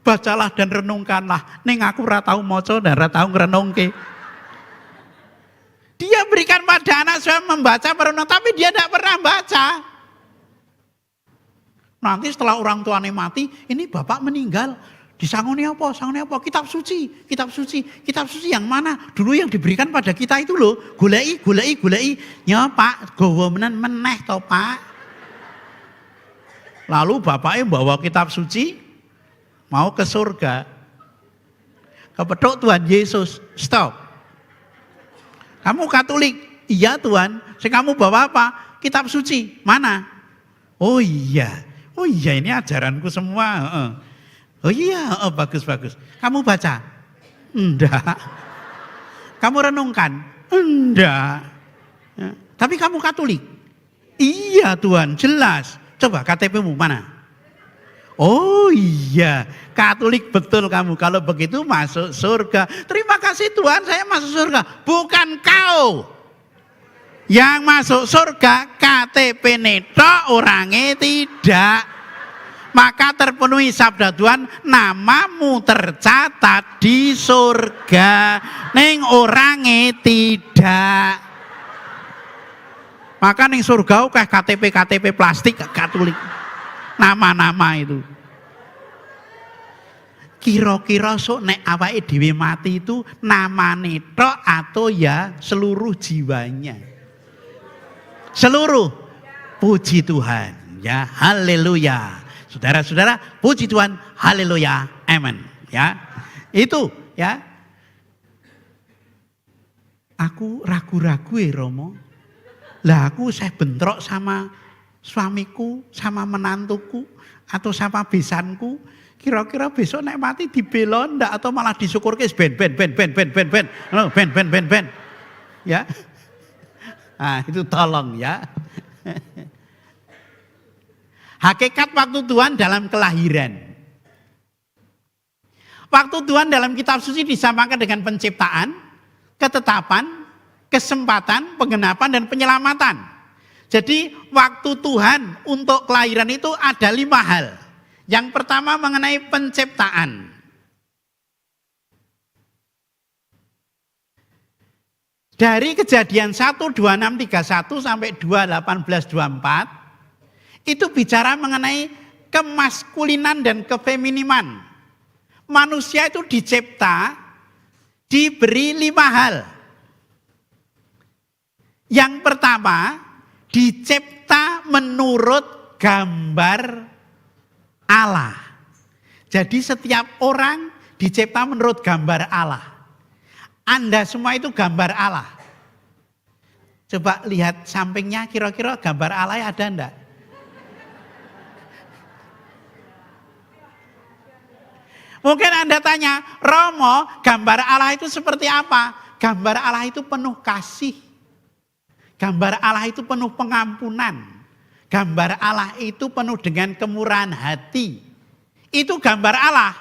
Bacalah dan renungkanlah. Ning aku ora tau maca dan ora tau ngrenungke. Dia berikan pada anak saya membaca merenung, tapi dia tidak pernah baca. Nanti setelah orang tuanya mati, ini bapak meninggal. Disangoni apa? Sangoni apa? Kitab suci. Kitab suci yang mana? Dulu yang diberikan pada kita itu loh. Golei. Ya Pak, gowo meneh toh Pak. Lalu bapaknya bawa kitab suci mau ke surga. Kepethuk Tuhan Yesus, stop. Kamu Katolik? Iya Tuhan. Kamu bawa apa? Kitab suci. Mana? Oh iya ini ajaranku semua. Oh iya, bagus. Kamu baca? Enggak. Kamu renungkan? Enggak. Ya. Tapi kamu Katolik? Iya Tuhan, jelas. Coba KTP-mu mana? Oh iya, Katolik betul kamu. Kalau begitu masuk surga. Terima kasih Tuhan, saya masuk surga. Bukan kau. Yang masuk surga KTP netok, orangnya tidak. Maka terpenuhi sabda Tuhan, namamu tercatat di surga. Neng orangnya tidak. Maka neng surga kayak KTP plastik Katolik. Nama-nama itu. Kira-kira sok nek awake dhewe mati itu namane tok atau ya seluruh jiwanya. Seluruh. Puji Tuhan. Ya, haleluya. Saudara-saudara, puji Tuhan, haleluya, amen. Ya, itu ya. Aku ragu-ragu Romo. Lah aku saya bentrok sama suamiku, sama menantuku, atau sama besanku. Kira-kira besok nek mati dibela ndak atau malah disyukurke ben. Ya. Nah, itu tolong ya. Hakikat waktu Tuhan dalam kelahiran. Waktu Tuhan dalam kitab suci disamakan dengan penciptaan, ketetapan, kesempatan, penggenapan, dan penyelamatan. Jadi waktu Tuhan untuk kelahiran itu ada 5 hal. Yang pertama mengenai penciptaan. Dari Kejadian 1, 26, 31 sampai 2, 18, 24 itu bicara mengenai kemaskulinan dan kefeminiman. Manusia itu dicipta diberi 5 hal. Yang pertama, dicipta menurut gambar Allah. Jadi setiap orang dicipta menurut gambar Allah. Anda semua itu gambar Allah. Coba lihat sampingnya, kira-kira gambar Allah ada enggak? Mungkin Anda tanya, Romo, gambar Allah itu seperti apa? Gambar Allah itu penuh kasih. Gambar Allah itu penuh pengampunan. Gambar Allah itu penuh dengan kemurahan hati. Itu gambar Allah.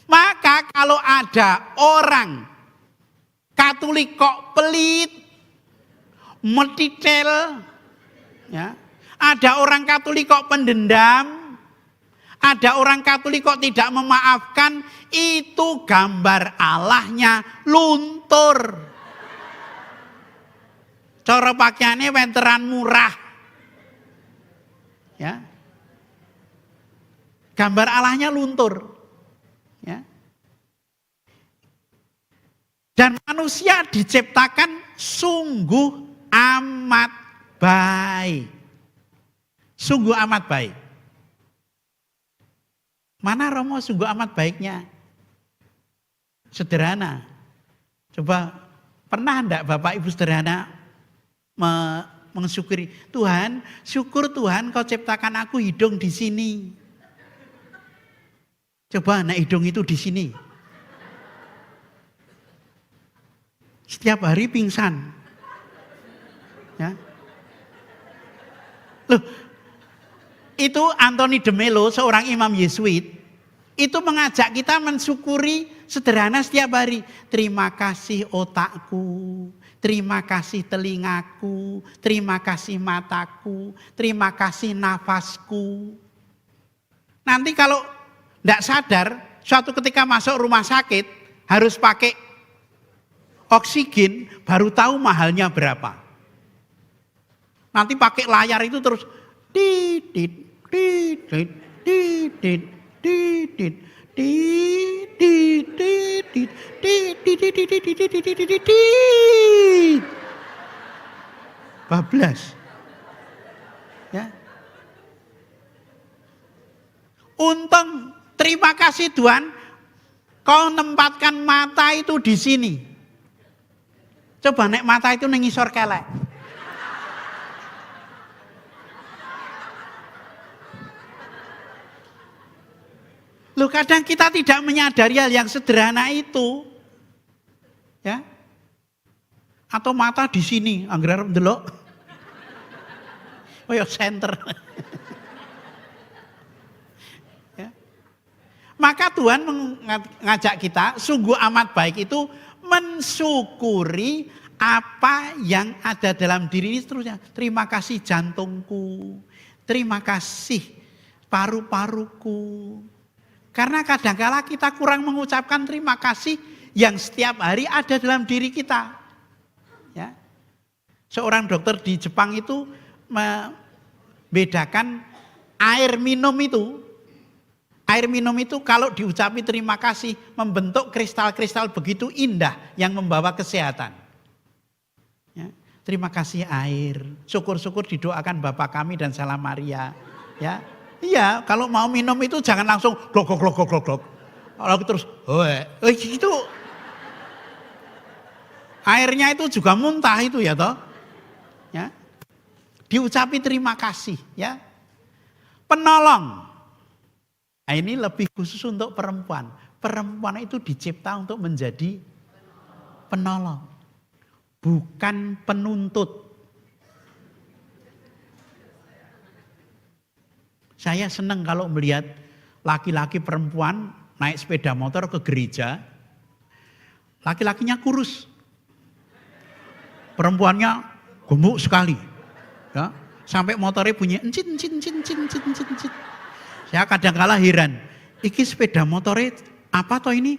Maka kalau ada orang Katolik kok pelit, metitel, ya, ada orang Katolik kok pendendam, ada orang Katolik kok tidak memaafkan, itu gambar Allahnya luntur. Cara pakaiannya wenteran murah. Ya. Gambar Allahnya luntur. Ya. Dan manusia diciptakan sungguh amat baik. Sungguh amat baik. Mana Romo sungguh amat baiknya? Sederhana. Coba pernah enggak Bapak Ibu sederhana mensyukuri, Tuhan, syukur Tuhan kau ciptakan aku hidung di sini. Coba anak hidung itu di sini. Setiap hari pingsan. Ya. Loh, itu Anthony de Mello, seorang imam Yesuit, itu mengajak kita mensyukuri sederhana setiap hari. Terima kasih otakku, terima kasih telingaku, terima kasih mataku, terima kasih nafasku. Nanti kalau tidak sadar, suatu ketika masuk rumah sakit, harus pakai oksigen, baru tahu mahalnya berapa. Nanti pakai layar itu terus, didit, didit, didit, didit, didit, didit, bablas. Ya. Untung, terima kasih Tuhan, kau nempatkan mata itu di sini. Coba nek mata itu nengisor kelek. Loh, kadang kita tidak menyadari hal yang sederhana itu. Ya. Atau mata di sini, anggar ndelok. Oh ya center. Ya. Maka Tuhan mengajak kita sungguh amat baik itu mensyukuri apa yang ada dalam diri ini seterusnya. Terima kasih jantungku, terima kasih paru-paruku. Karena kadangkala kita kurang mengucapkan terima kasih yang setiap hari ada dalam diri kita. Ya. Seorang dokter di Jepang itu membedakan air minum itu. Air minum itu kalau diucapi terima kasih membentuk kristal-kristal begitu indah yang membawa kesehatan. Ya. Terima kasih air. Syukur-syukur didoakan Bapa kami dan Salam Maria. Ya. Iya, kalau mau minum itu jangan langsung glok. Kalau terus, gitu. Airnya itu juga muntah itu ya toh. Ya. Diucapi terima kasih ya. Penolong. Nah, ini lebih khusus untuk perempuan. Perempuan itu dicipta untuk menjadi penolong. Bukan penuntut. Saya senang kalau melihat laki-laki perempuan naik sepeda motor ke gereja, laki-lakinya kurus, perempuannya gemuk sekali, ya, sampai motornya bunyi encit. Saya kadang-kala heran, iki sepeda motornya apa toh ini?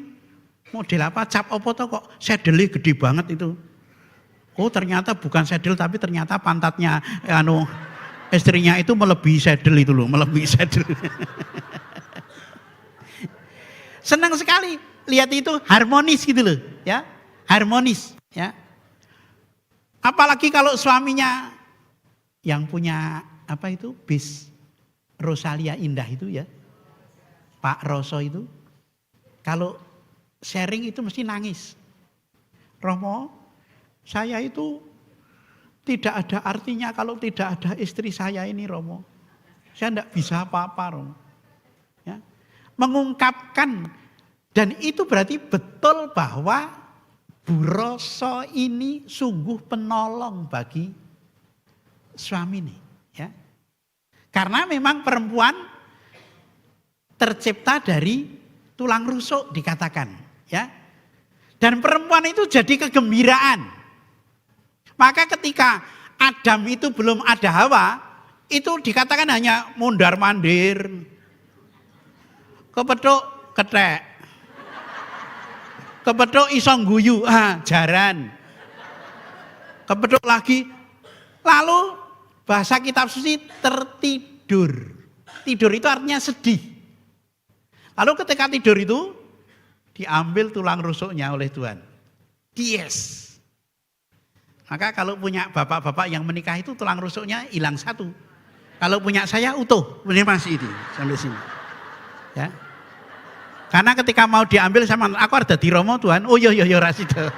Model apa? Cap apa toh kok saddle gede banget itu? Oh ternyata bukan saddle tapi ternyata pantatnya istrinya itu melebihi saddle itu loh, melebihi saddle. Senang sekali lihat itu harmonis gitu loh, ya, harmonis, ya. Apalagi kalau suaminya yang punya apa itu bis Rosalia Indah itu ya, Pak Roso itu, kalau sharing itu mesti nangis. Romo, saya itu tidak ada artinya kalau tidak ada istri saya ini Romo. Saya tidak bisa apa-apa Romo. Ya. Mengungkapkan, dan itu berarti betul bahwa Bu Roso ini sungguh penolong bagi suami ini. Ya. Karena memang perempuan tercipta dari tulang rusuk dikatakan, ya. Dan perempuan itu jadi kegembiraan. Maka ketika Adam itu belum ada Hawa, itu dikatakan hanya mondar-mandir, kepethuk kethek, kepethuk iso guyu, jaran, kepethuk lagi, lalu bahasa kitab suci tertidur. Tidur itu artinya sedih. Lalu ketika tidur itu diambil tulang rusuknya oleh Tuhan. Yes. Maka kalau punya bapak-bapak yang menikah itu tulang rusuknya hilang satu. Kalau punya saya utuh, ini masih ini sampai sini. Ya. Karena ketika mau diambil sama aku ada di Romo Tuhan. Oh yo rasida.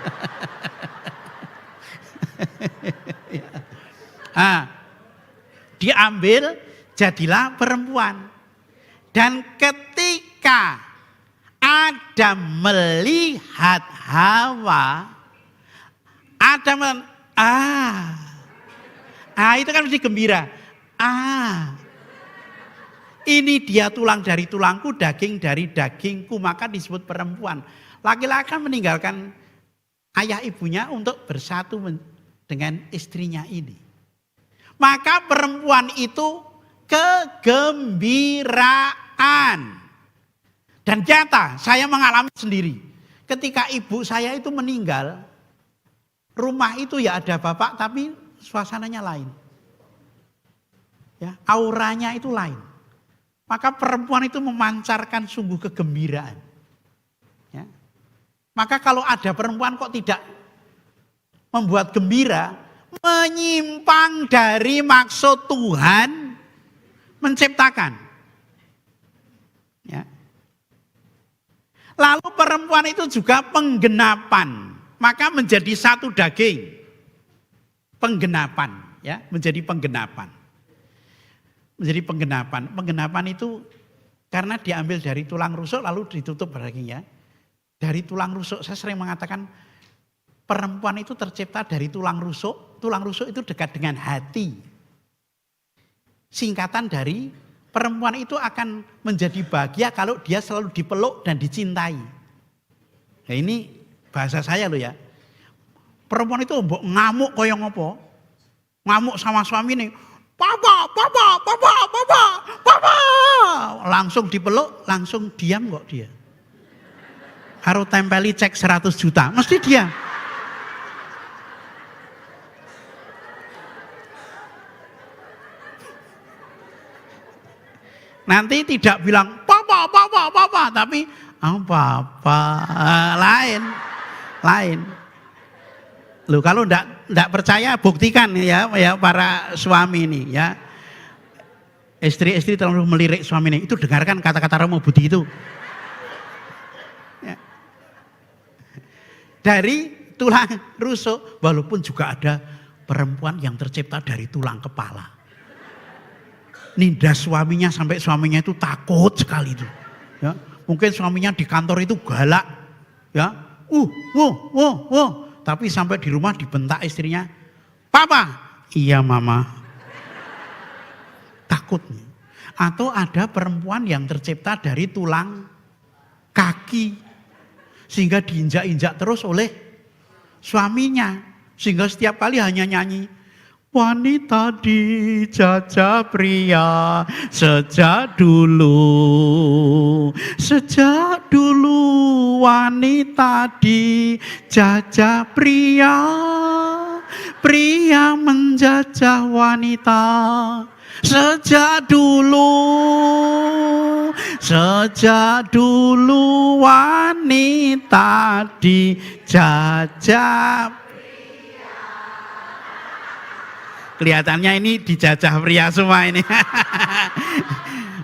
Diambil jadilah perempuan. Dan ketika Adam melihat Hawa, Adam itu kan mesti gembira. Ini dia tulang dari tulangku, daging dari dagingku, maka disebut perempuan. Laki-laki meninggalkan ayah ibunya untuk bersatu dengan istrinya ini. Maka perempuan itu kegembiraan. Dan nyata, saya mengalami sendiri. Ketika ibu saya itu meninggal, rumah itu ya ada bapak, tapi suasananya lain. Ya, auranya itu lain. Maka perempuan itu memancarkan sungguh kegembiraan. Ya. Maka kalau ada perempuan kok tidak membuat gembira, menyimpang dari maksud Tuhan menciptakan. Ya. Lalu perempuan itu juga penggenapan, maka menjadi satu daging. Penggenapan, ya, menjadi penggenapan. Menjadi penggenapan. Penggenapan itu karena diambil dari tulang rusuk lalu ditutup dagingnya. Dari tulang rusuk, saya sering mengatakan perempuan itu tercipta dari tulang rusuk. Tulang rusuk itu dekat dengan hati. Singkatan dari perempuan itu akan menjadi bahagia kalau dia selalu dipeluk dan dicintai. Nah ini bahasa saya loh ya. Perempuan itu mbok ngamuk kaya ngopo. Ngamuk sama suami nih. Papa. Langsung dipeluk, langsung diam kok dia. Harus tempeli cek 100 juta. Mesti dia. Nanti tidak bilang papa, tapi papa lain. Loh kalau enggak percaya buktikan ya para suami ini ya. Istri-istri terlalu melirik suami ini. Itu dengarkan kata-kata Romo Budi itu. Ya. Dari tulang rusuk walaupun juga ada perempuan yang tercipta dari tulang kepala. Nindas suaminya sampai suaminya itu takut sekali itu. Ya, mungkin suaminya di kantor itu galak, ya, tapi sampai di rumah dibentak istrinya, papa, iya mama, takut. Atau ada perempuan yang tercipta dari tulang kaki. Sehingga diinjak-injak terus oleh suaminya. Sehingga setiap kali hanya nyanyi, wanita dijajah pria sejak dulu. Sejak dulu wanita dijajah pria. Pria menjajah wanita. Sejak dulu wanita dijajah. Kelihatannya ini dijajah pria semua ini.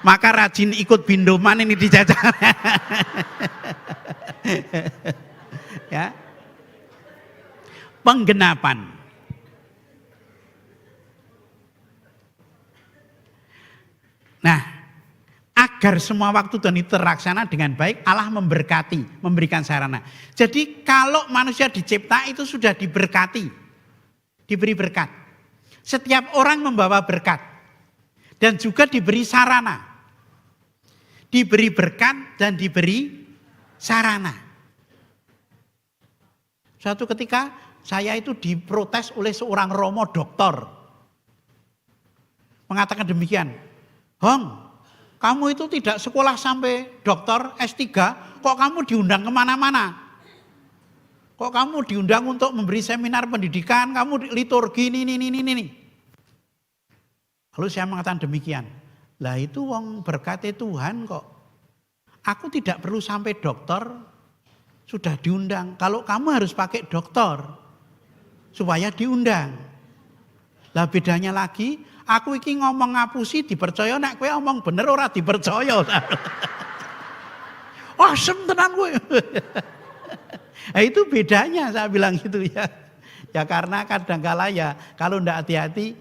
Maka rajin ikut bindoman ini dijajah. Ya. Penggenapan. Nah, agar semua waktu Tuhan itu terlaksana dengan baik, Allah memberkati, memberikan sarana. Jadi kalau manusia dicipta itu sudah diberkati, diberi berkat. Setiap orang membawa berkat dan juga diberi sarana. Diberi berkat dan diberi sarana. Suatu ketika saya itu diprotes oleh seorang romo doktor. Mengatakan demikian, Hong, kamu itu tidak sekolah sampai doktor S3, kok kamu diundang kemana-mana? Kok kamu diundang untuk memberi seminar pendidikan, kamu liturgi ini. Lalu saya mengatakan demikian, lah itu wong berkati Tuhan kok. Aku tidak perlu sampai dokter, sudah diundang. Kalau kamu harus pakai dokter, supaya diundang. Lah bedanya lagi, aku iki ngomong ngapusi dipercaya, nek kowe ngomong bener ora dipercaya. Asem tenan kowe. Nah, itu bedanya saya bilang gitu ya. Ya karena kadangkala ya kalau ndak hati-hati,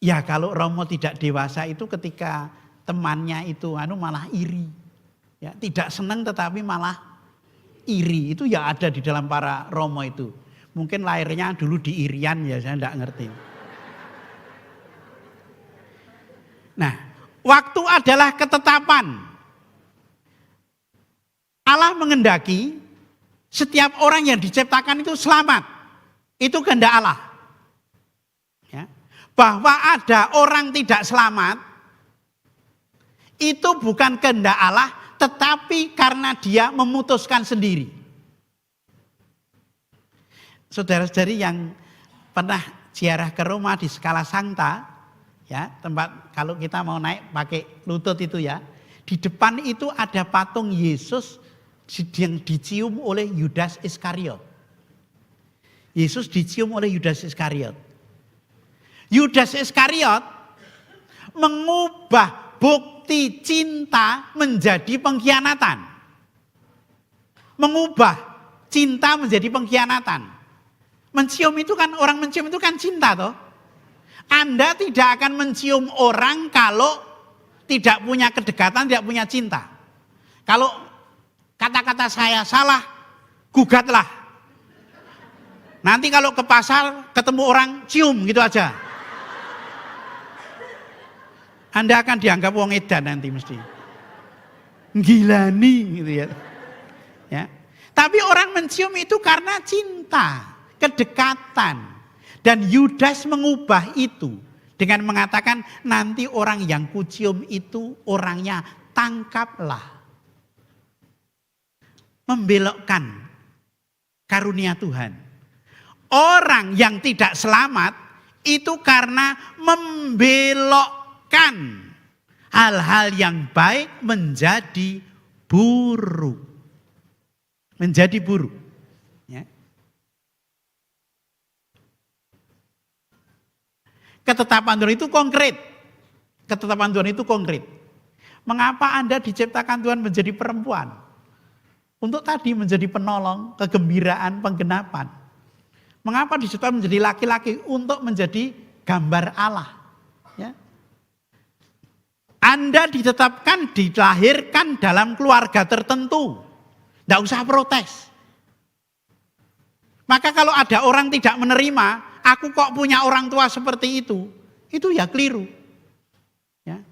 ya kalau romo tidak dewasa itu ketika temannya itu malah iri. Ya, tidak senang tetapi malah iri. Itu ya ada di dalam para romo itu. Mungkin lahirnya dulu di Irian ya, saya ndak ngerti. Nah, waktu adalah ketetapan. Allah mengendaki setiap orang yang diciptakan itu selamat. Itu kehendak Allah. Ya. Bahwa ada orang tidak selamat, itu bukan kehendak Allah, tetapi karena dia memutuskan sendiri. Saudara-saudari yang pernah ziarah ke Roma di Scala Sancta, ya, tempat kalau kita mau naik pakai lutut itu ya, di depan itu ada patung Yesus yang dicium oleh Yudas Iskariot. Yesus dicium oleh Yudas Iskariot. Yudas Iskariot mengubah bukti cinta menjadi pengkhianatan. Mengubah cinta menjadi pengkhianatan. Mencium itu kan, orang mencium itu kan cinta toh. Anda tidak akan mencium orang kalau tidak punya kedekatan, tidak punya cinta. Kalau kata-kata saya salah, gugatlah. Nanti kalau ke pasar ketemu orang cium gitu aja. Anda akan dianggap wong edan nanti mesti. Gilani gitu ya. Ya. Tapi orang mencium itu karena cinta, kedekatan. Dan Yudas mengubah itu dengan mengatakan nanti orang yang kucium itu orangnya tangkaplah. Membelokkan karunia Tuhan. Orang yang tidak selamat itu karena membelokkan hal-hal yang baik menjadi buruk. Menjadi buruk. Ya. Ketetapan Tuhan itu konkret. Ketetapan Tuhan itu konkret. Mengapa Anda diciptakan Tuhan menjadi perempuan? Untuk tadi menjadi penolong, kegembiraan, penggenapan. Mengapa diciptakan menjadi laki-laki? Untuk menjadi gambar Allah. Ya. Anda ditetapkan, dilahirkan dalam keluarga tertentu. Tidak usah protes. Maka kalau ada orang tidak menerima, aku kok punya orang tua seperti itu ya keliru. Ya.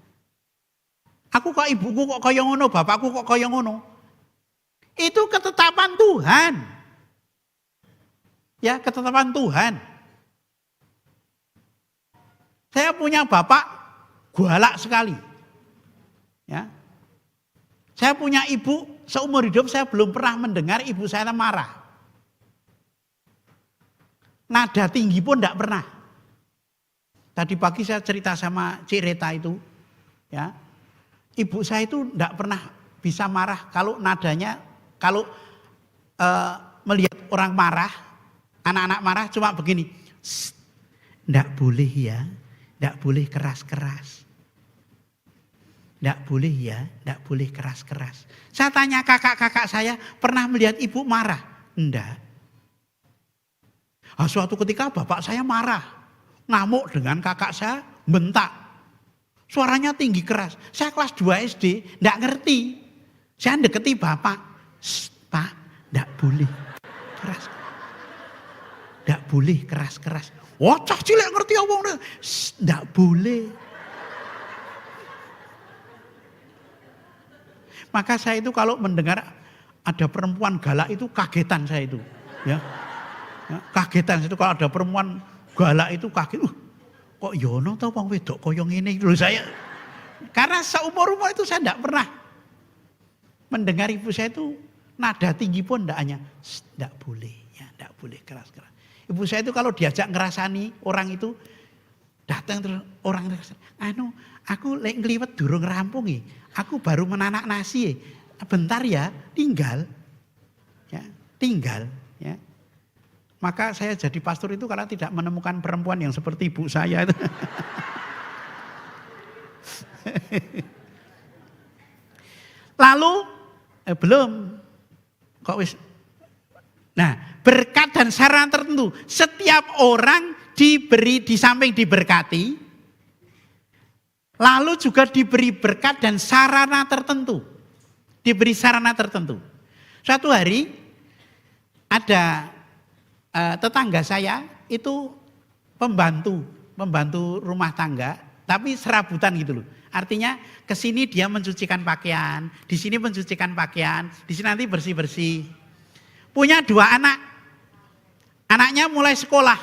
Aku kok ibuku kok kaya ngono, bapakku kok kaya ngono. Itu ketetapan Tuhan. Ya, ketetapan Tuhan. Saya punya bapak galak sekali. Ya. Saya punya ibu, seumur hidup saya belum pernah mendengar ibu saya marah. Nada tinggi pun enggak pernah. Tadi pagi saya cerita sama Cik Reta itu, ya. Ibu saya itu enggak pernah bisa marah kalau nadanya, kalau melihat orang marah, anak-anak marah cuma begini. Enggak boleh ya, enggak boleh keras-keras. Enggak boleh ya, enggak boleh keras-keras. Saya tanya kakak-kakak saya, pernah melihat ibu marah? Enggak. Suatu ketika bapak saya marah, ngamuk dengan kakak saya, bentak. Suaranya tinggi keras. Saya kelas 2 SD, enggak ngerti. Saya deketi bapak. Pak, enggak boleh keras. Enggak boleh keras-keras. Wah, cah cilik ngerti apa? Enggak boleh. Maka saya itu kalau mendengar ada perempuan galak itu kagetan saya itu, ya. Kagetan itu kalau ada perempuan galak itu kaget. Kok yono tau wong wedok kaya ngene lho saya. Karena seumur-umur itu saya enggak pernah mendengar ibu saya itu nada tinggi pun enggak boleh, ya, enggak boleh keras-keras. Ibu saya itu kalau diajak ngerasani orang itu datang terus orang terus, aku lek ngliwet durung rampung iki. Aku baru menanak nasi. Bentar ya, tinggal. Ya, tinggal, ya. Maka saya jadi pastor itu karena tidak menemukan perempuan yang seperti ibu saya itu. Lalu belum kok wis. Nah, berkat dan sarana tertentu. Setiap orang diberi di samping diberkati, lalu juga diberi berkat dan sarana tertentu. Diberi sarana tertentu. Suatu hari ada tetangga saya itu pembantu rumah tangga, tapi serabutan gitu loh. Artinya ke sini dia mencucikan pakaian, di sini mencucikan pakaian, di sini nanti bersih-bersih. Punya 2 anak. Anaknya mulai sekolah.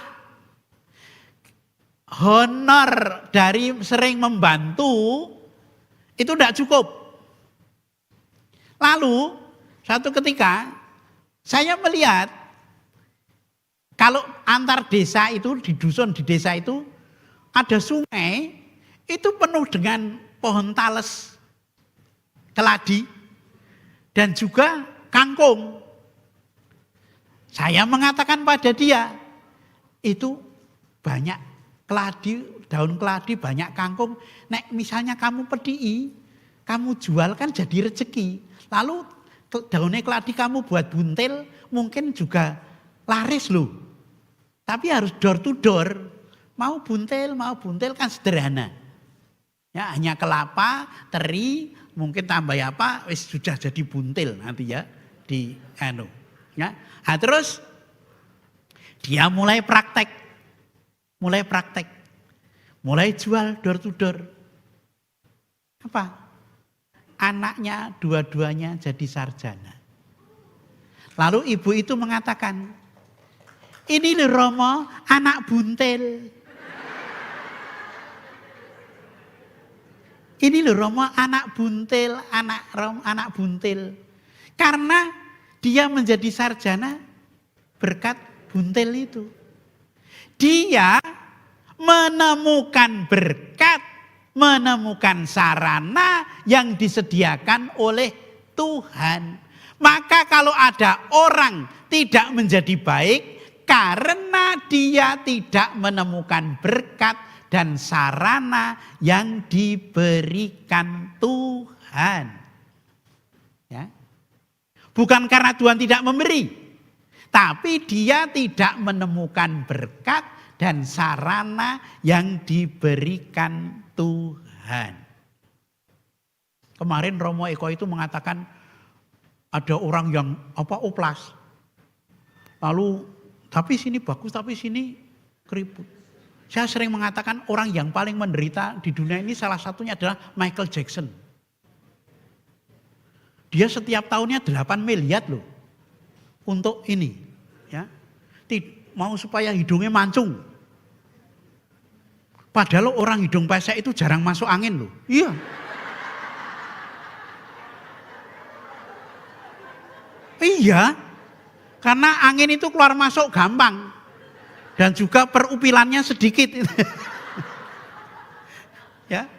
Honor dari sering membantu itu tidak cukup. Lalu suatu ketika saya melihat kalau antar desa itu di dusun di desa itu ada sungai itu penuh dengan pohon tales, keladi dan juga kangkung. Saya mengatakan pada dia itu banyak keladi, daun keladi, banyak kangkung. Nek misalnya kamu pedii, kamu jual kan jadi rezeki. Lalu daunnya keladi kamu buat buntil mungkin juga laris loh. Tapi harus door to door. Mau buntil kan sederhana. Ya, hanya kelapa, teri, mungkin tambah apa, wis sudah jadi buntil nanti ya di ya. Nah, terus dia mulai praktek. Mulai jual door to door. Apa? Anaknya dua-duanya jadi sarjana. Lalu ibu itu mengatakan, ini lho Romo, anak buntil. Ini lho Romo, anak buntil, anak buntil. Karena dia menjadi sarjana berkat buntil itu. Dia menemukan berkat, menemukan sarana yang disediakan oleh Tuhan. Maka kalau ada orang tidak menjadi baik karena dia tidak menemukan berkat dan sarana yang diberikan Tuhan. Ya. Bukan karena Tuhan tidak memberi, tapi dia tidak menemukan berkat dan sarana yang diberikan Tuhan. Kemarin Romo Eko itu mengatakan ada orang yang oplas. Lalu tapi sini bagus, tapi sini keriput. Saya sering mengatakan orang yang paling menderita di dunia ini salah satunya adalah Michael Jackson. Dia setiap tahunnya 8 miliar loh. Untuk ini. Ya. Mau supaya hidungnya mancung. Padahal orang hidung pesek itu jarang masuk angin loh. Iya. Iya. Karena angin itu keluar masuk gampang. Dan juga perupilannya sedikit. Ya.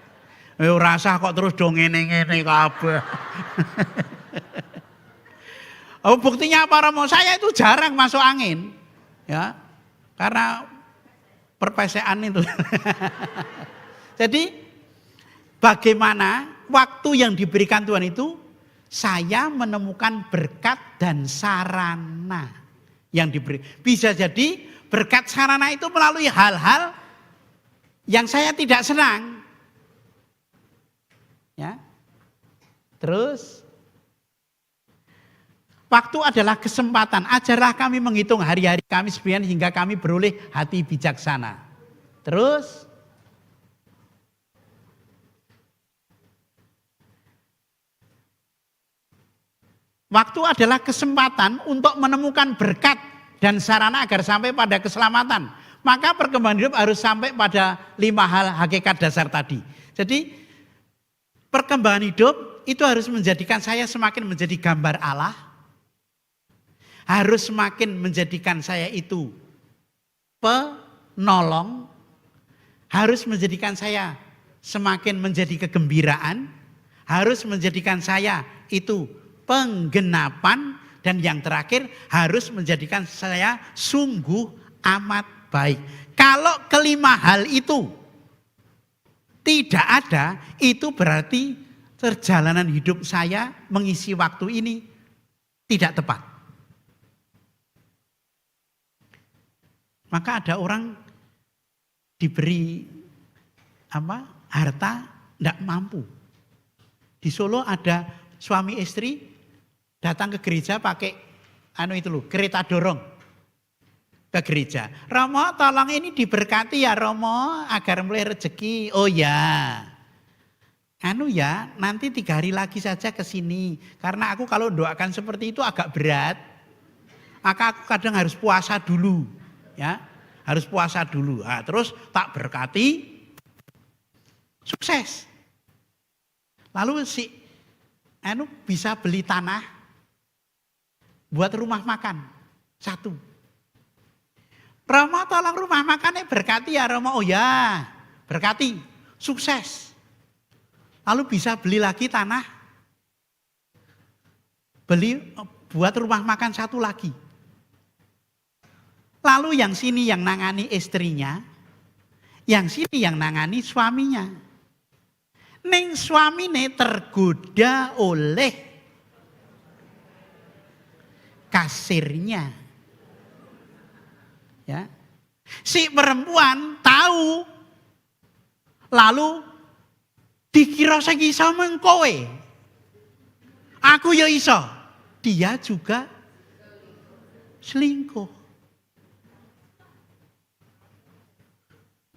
Rasa kok terus dong ngene-ngene kabeh. Oh, buktinya apa Romo? Saya itu jarang masuk angin. Ya. Karena perpesean itu. Jadi bagaimana waktu yang diberikan Tuhan itu saya menemukan berkat dan sarana yang diberi. Bisa jadi berkat sarana itu melalui hal-hal yang saya tidak senang. Ya. Terus waktu adalah kesempatan. Ajarlah kami menghitung hari-hari kami sekalian hingga kami beroleh hati bijaksana. Terus waktu adalah kesempatan untuk menemukan berkat dan sarana agar sampai pada keselamatan. Maka perkembangan hidup harus sampai pada 5 hal hakikat dasar tadi. Jadi perkembangan hidup itu harus menjadikan saya semakin menjadi gambar Allah. Harus semakin menjadikan saya itu penolong. Harus menjadikan saya semakin menjadi kegembiraan. Harus menjadikan saya itu penggenapan. Dan yang terakhir harus menjadikan saya sungguh amat baik. Kalau kelima hal itu tidak ada, itu berarti perjalanan hidup saya mengisi waktu ini tidak tepat. Maka ada orang diberi harta tidak mampu. Di Solo ada suami istri datang ke gereja pakai kereta dorong ke gereja. Romo tolong ini diberkati ya Romo agar mulai rezeki. Oh ya. Nanti 3 hari lagi saja ke sini. Karena aku kalau doakan seperti itu agak berat. Maka aku kadang harus puasa dulu. Ya, harus puasa dulu. Nah, terus tak berkati sukses. Lalu bisa beli tanah buat rumah makan 1. Romo tolong rumah makannya berkati ya Romo. Oh ya, berkati, sukses. Lalu bisa beli lagi tanah, beli buat rumah makan 1 lagi. Lalu yang sini yang nangani istrinya, yang sini yang nangani suaminya. Ning suamine tergoda oleh kasirnya. Ya. Si perempuan tahu. Lalu dikira saya iso mengkowe. Aku ya iso. Dia juga selingkuh.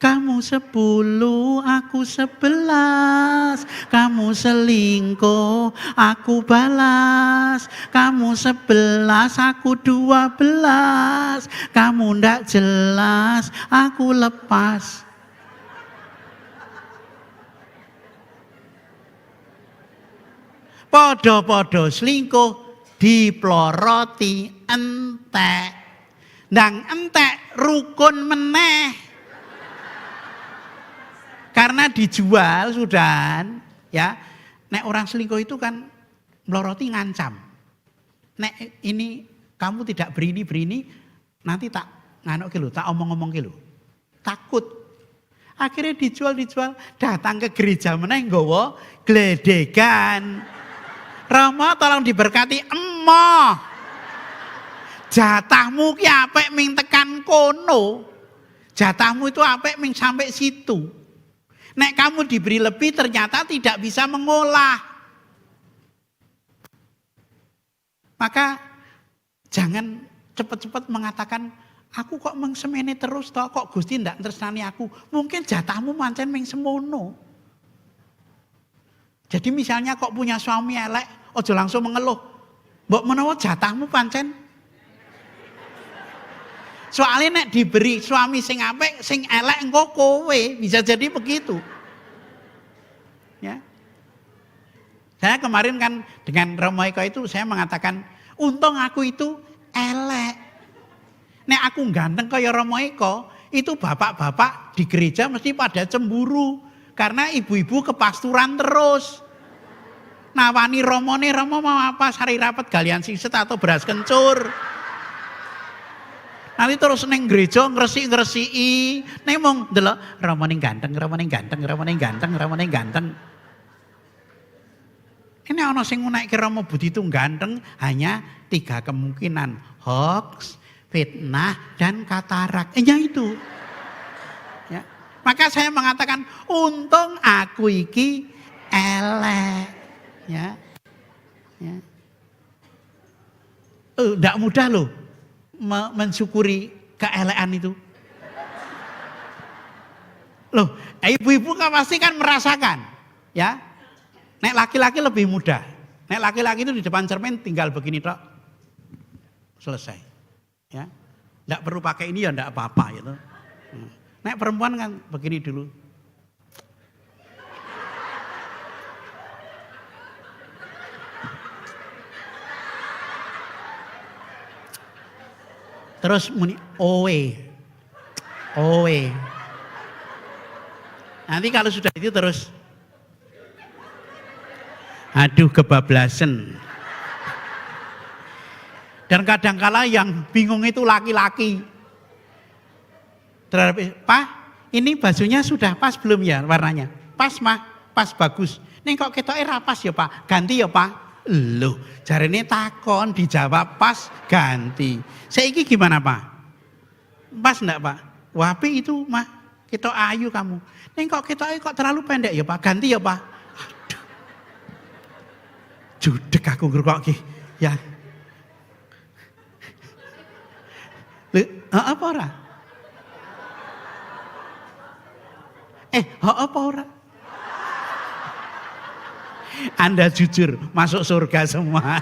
Kamu 10, aku 11. Kamu selingkuh, aku balas. Kamu 11, aku 12. Kamu ndak jelas, aku lepas. Podo-podo selingkuh diploroti entek. Ndang entek rukun meneh. Karena dijual sudah, ya. Nek orang selingkuh itu kan meloroti ngancam. Nek ini kamu tidak beri ini, nanti tak nganuk kilo, tak omong-omong kilo. Takut. Akhirnya dijual, datang ke gereja meneh nggawa gledegan. Romo tolong diberkati, emoh. Jatahmu ki apik ming tekan kono. Jatahmu itu apik ming sampai situ. Nek kamu diberi lebih ternyata tidak bisa mengolah. Maka jangan cepat-cepat mengatakan, aku kok mengsemene terus toh, kok Gusti ndak tresnani aku. Mungkin jatahmu mancen ming semono. Jadi misalnya kok punya suami elek, Ojo langsung mengeluh. Mbok menawa jatahmu pancen. Soalnya nek diberi suami sing apik, sing elek engko kowe, bisa jadi begitu. Ya. Saya kemarin kan dengan Romo Eko itu saya mengatakan, untung aku itu elek. Nek aku ganteng kaya Romo Eko, itu bapak-bapak di gereja mesti pada cemburu. Karena ibu-ibu kepasturan terus. Nawani Romo mau apa? Sari rapat galian singset atau beras kencur. Nanti terus neng gereja ngresik-ngresiki, neng mong delok Romo ning ganteng. Ini ana sing ngunekke Romo Budi itu ganteng hanya 3 kemungkinan, hoax, fitnah, dan katarak. Itu. Ya. Maka saya mengatakan untung aku iki elek. Ya. Ya. Ndak mudah loh mensyukuri keelekan itu. Loh, ibu-ibu kan pasti kan merasakan, ya. Nek laki-laki lebih mudah. Nek laki-laki itu di depan cermin tinggal begini tok. Selesai. Ya. Enggak perlu pakai ini ya enggak apa-apa gitu. Nek perempuan kan begini dulu. Terus muni owe. Nanti kalau sudah itu terus aduh kebablasan. Dan kadangkala yang bingung itu laki-laki. Terhadap, Pak, ini bajunya sudah pas belum ya warnanya? Pas mah, pas bagus. Nih kok ketoke ra pas ya Pak, ganti ya Pak. Loh, jarene takon dijawab pas ganti. Saiki gimana Pak? Pas enggak Pak? Wapi itu mah, ketok ayu kamu. Nih kok ketoke kok terlalu pendek ya Pak, ganti ya Pak. Aduh. Judek aku ngrungokke. Ya. Lho, apa ora? Apa ora? Anda jujur masuk surga semua.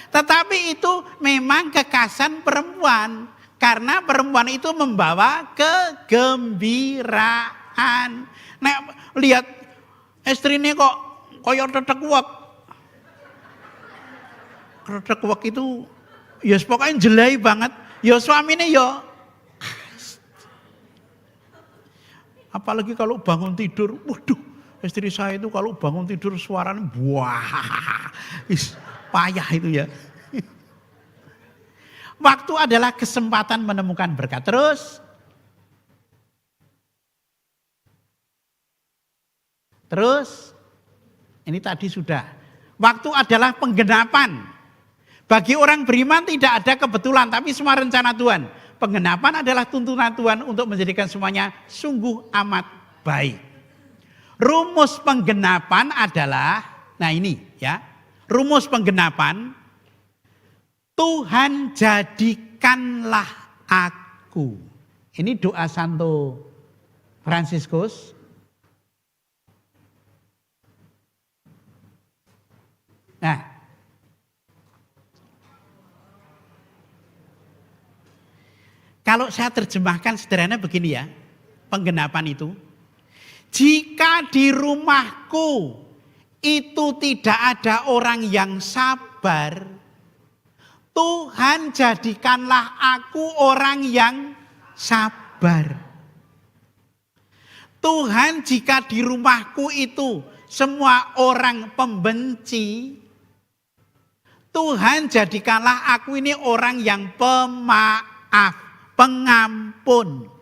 Tetapi itu memang kekhasan perempuan. Karena perempuan itu membawa kegembiraan. Nek lihat istrinya kok koyo tetek wek. Tetek wek itu ya pokoknya jelai banget. Ya suaminya ya. Apalagi kalau bangun tidur, waduh. Istri saya itu kalau bangun tidur suaranya wah, payah itu ya. Waktu adalah kesempatan menemukan berkat. Terus, ini tadi sudah. Waktu adalah penggenapan. Bagi orang beriman tidak ada kebetulan, tapi semua rencana Tuhan. Penggenapan adalah tuntunan Tuhan untuk menjadikan semuanya sungguh amat baik. Rumus penggenapan adalah, nah ini ya, rumus penggenapan, Tuhan jadikanlah aku. Ini doa Santo Fransiskus. Nah, kalau saya terjemahkan sederhana begini ya, penggenapan itu. Jika di rumahku itu tidak ada orang yang sabar, Tuhan jadikanlah aku orang yang sabar. Tuhan jika di rumahku itu semua orang pembenci, Tuhan jadikanlah aku ini orang yang pemaaf, pengampun.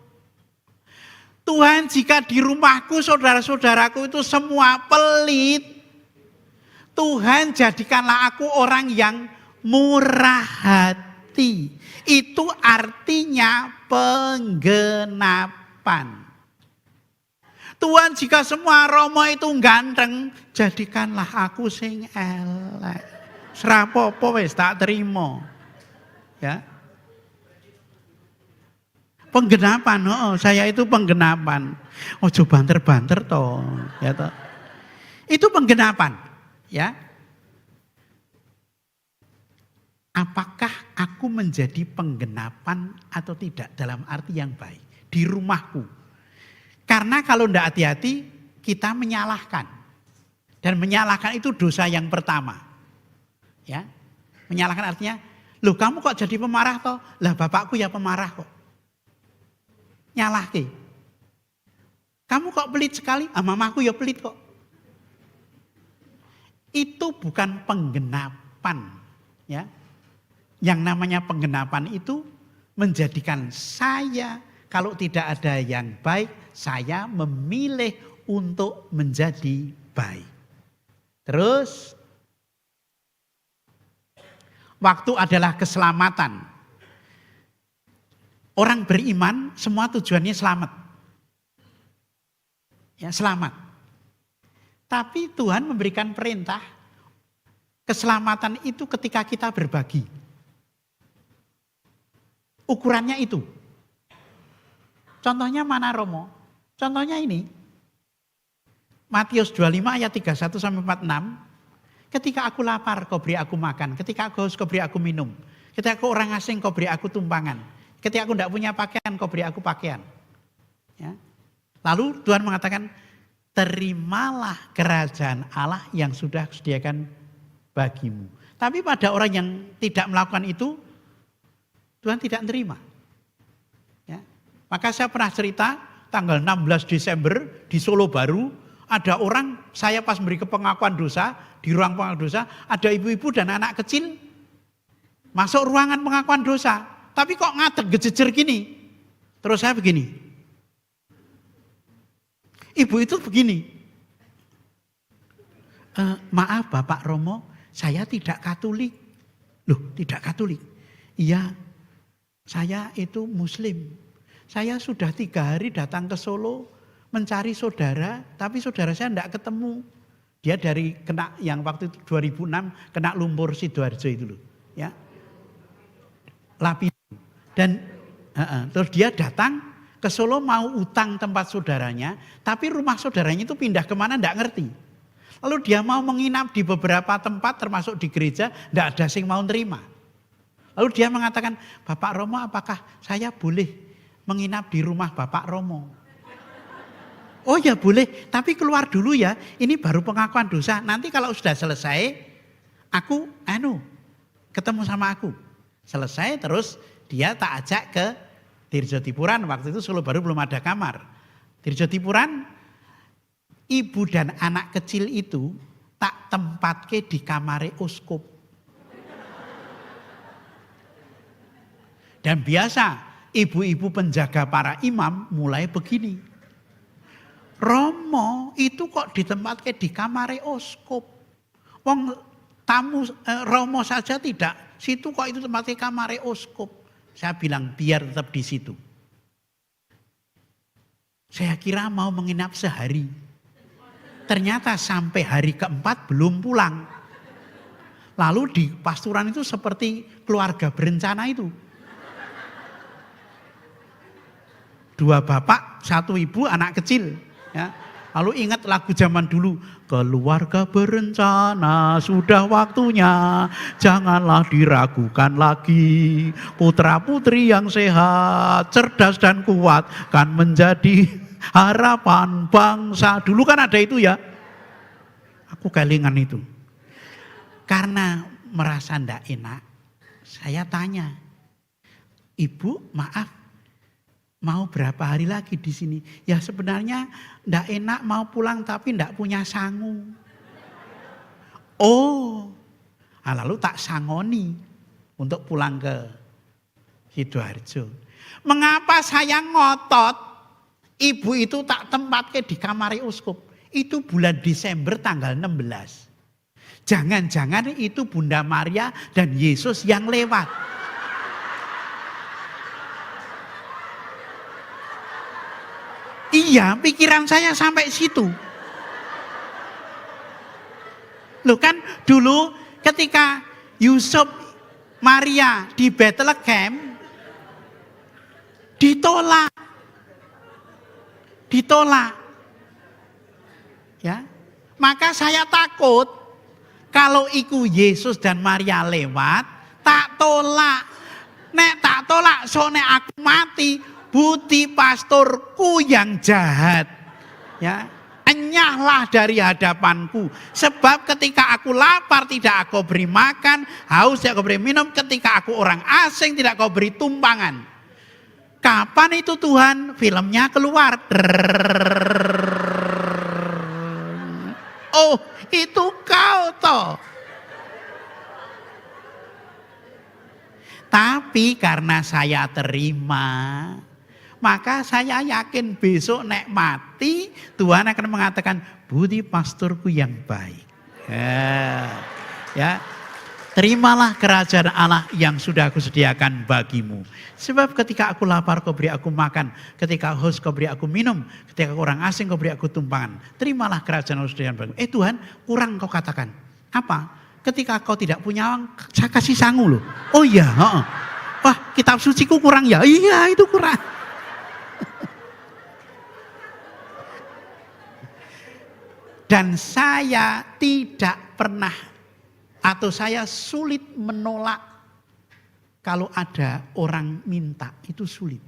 Tuhan jika di rumahku saudara-saudaraku itu semua pelit, Tuhan jadikanlah aku orang yang murah hati. Itu artinya penggenapan. Tuhan jika semua Romo itu ganteng, jadikanlah aku sing elek. Serapopo wis tak terima. Ya. Penggenapan, saya itu penggenapan. Ojo banter-banter toh, ya toh. Itu penggenapan, ya. Apakah aku menjadi penggenapan atau tidak dalam arti yang baik di rumahku? Karena kalau tidak hati-hati kita menyalahkan. Dan menyalahkan itu dosa yang pertama. Ya. Menyalahkan artinya, loh kamu kok jadi pemarah toh? Lah bapakku ya pemarah kok. Nyalahke. Kamu kok pelit sekali? Ah, mamaku ya pelit kok. Itu bukan penggenapan, ya. Yang namanya penggenapan itu menjadikan saya, kalau tidak ada yang baik, saya memilih untuk menjadi baik. Terus, waktu adalah keselamatan. Orang beriman semua tujuannya selamat. Ya, selamat. Tapi Tuhan memberikan perintah, keselamatan itu ketika kita berbagi. Ukurannya itu. Contohnya mana Romo? Contohnya ini. Matius 25 ayat 31 sampai 46. Ketika aku lapar kau beri aku makan. Ketika aku haus kau beri aku minum. Ketika aku orang asing kau beri aku tumpangan. Ketika aku tidak punya pakaian kau beri aku pakaian. Ya. Lalu Tuhan mengatakan, terimalah kerajaan Allah yang sudah disediakan bagimu. Tapi pada orang yang tidak melakukan itu, Tuhan tidak menerima. Ya. Maka saya pernah cerita, tanggal 16 Desember di Solo Baru, ada orang, saya pas memberi pengakuan dosa, di ruang pengakuan dosa, ada ibu-ibu dan anak kecil masuk ruangan pengakuan dosa. Tapi kok ngadeg gejejer gini. Terus saya begini. Ibu itu begini, maaf Bapak Romo, saya tidak Katolik. Loh, tidak Katolik? Iya, saya itu Muslim. Saya sudah 3 hari datang ke Solo mencari saudara, tapi saudara saya tidak ketemu. Dia dari kena yang waktu itu 2006 kena lumpur Sidoarjo itu loh, ya. Lapindo. Dan terus dia datang ke Solo mau utang tempat saudaranya, tapi rumah saudaranya itu pindah kemana enggak ngerti. Lalu dia mau menginap di beberapa tempat termasuk di gereja, enggak ada yang mau terima. Lalu dia mengatakan, Bapak Romo apakah saya boleh menginap di rumah Bapak Romo? Oh ya boleh, tapi keluar dulu ya, ini baru pengakuan dosa. Nanti kalau sudah selesai, aku ketemu sama aku. Selesai terus dia tak ajak ke Tirjatipuran, waktu itu Solo Baru belum ada kamar. Tirjatipuran, ibu dan anak kecil itu tak tempatke di kamare uskup. Dan biasa ibu-ibu penjaga para imam mulai begini. Romo itu kok ditempatke di kamare uskup. Wong tamu Romo saja tidak, situ kok itu tempatnya kamare uskup. Saya bilang biar tetap di situ. Saya kira mau menginap sehari. Ternyata sampai hari keempat belum pulang. Lalu di pasturan itu seperti keluarga berencana itu. 2 bapak, 1 ibu, anak kecil. Ya. Lalu ingat lagu zaman dulu, keluarga berencana sudah waktunya, janganlah diragukan lagi. Putra putri yang sehat, cerdas dan kuat kan menjadi harapan bangsa. Dulu kan ada itu ya. Aku kelingan itu. Karena merasa ndak enak, saya tanya, Ibu maaf, mau berapa hari lagi di sini? Ya sebenarnya ndak enak mau pulang tapi ndak punya sangu. Oh, lalu tak sangoni untuk pulang ke Sidoarjo. Mengapa saya ngotot ibu itu tak tempatke di kamar uskup? Itu bulan Desember tanggal 16. Jangan-jangan itu Bunda Maria dan Yesus yang lewat. Iya, pikiran saya sampai situ. Loh kan dulu ketika Yusuf Maria di Bethlehem ditolak. Ya. Maka saya takut kalau iku Yesus dan Maria lewat, tak tolak. Nek tak tolak, so nek aku mati, budi pastorku yang jahat. Ya, enyahlah dari hadapanku. Sebab ketika aku lapar tidak aku beri makan, haus tidak aku beri minum, ketika aku orang asing tidak kau beri tumpangan. Kapan itu Tuhan? Filmnya keluar. Oh, itu kau toh. Tapi karena saya terima, maka saya yakin besok nek mati Tuhan akan mengatakan budi pastorku yang baik. Ya, terimalah kerajaan Allah yang sudah aku sediakan bagimu. Sebab ketika aku lapar kau beri aku makan, ketika haus kau beri aku minum, ketika orang asing kau beri aku tumpangan. Terimalah kerajaan Allah sediakan bagimu. Tuhan, kurang kau katakan. Apa? Ketika kau tidak punya uang, saya kasih sangu loh. Oh iya, wah kitab suciku kurang ya? Iya itu kurang. Dan saya tidak pernah atau saya sulit menolak kalau ada orang minta, itu sulit.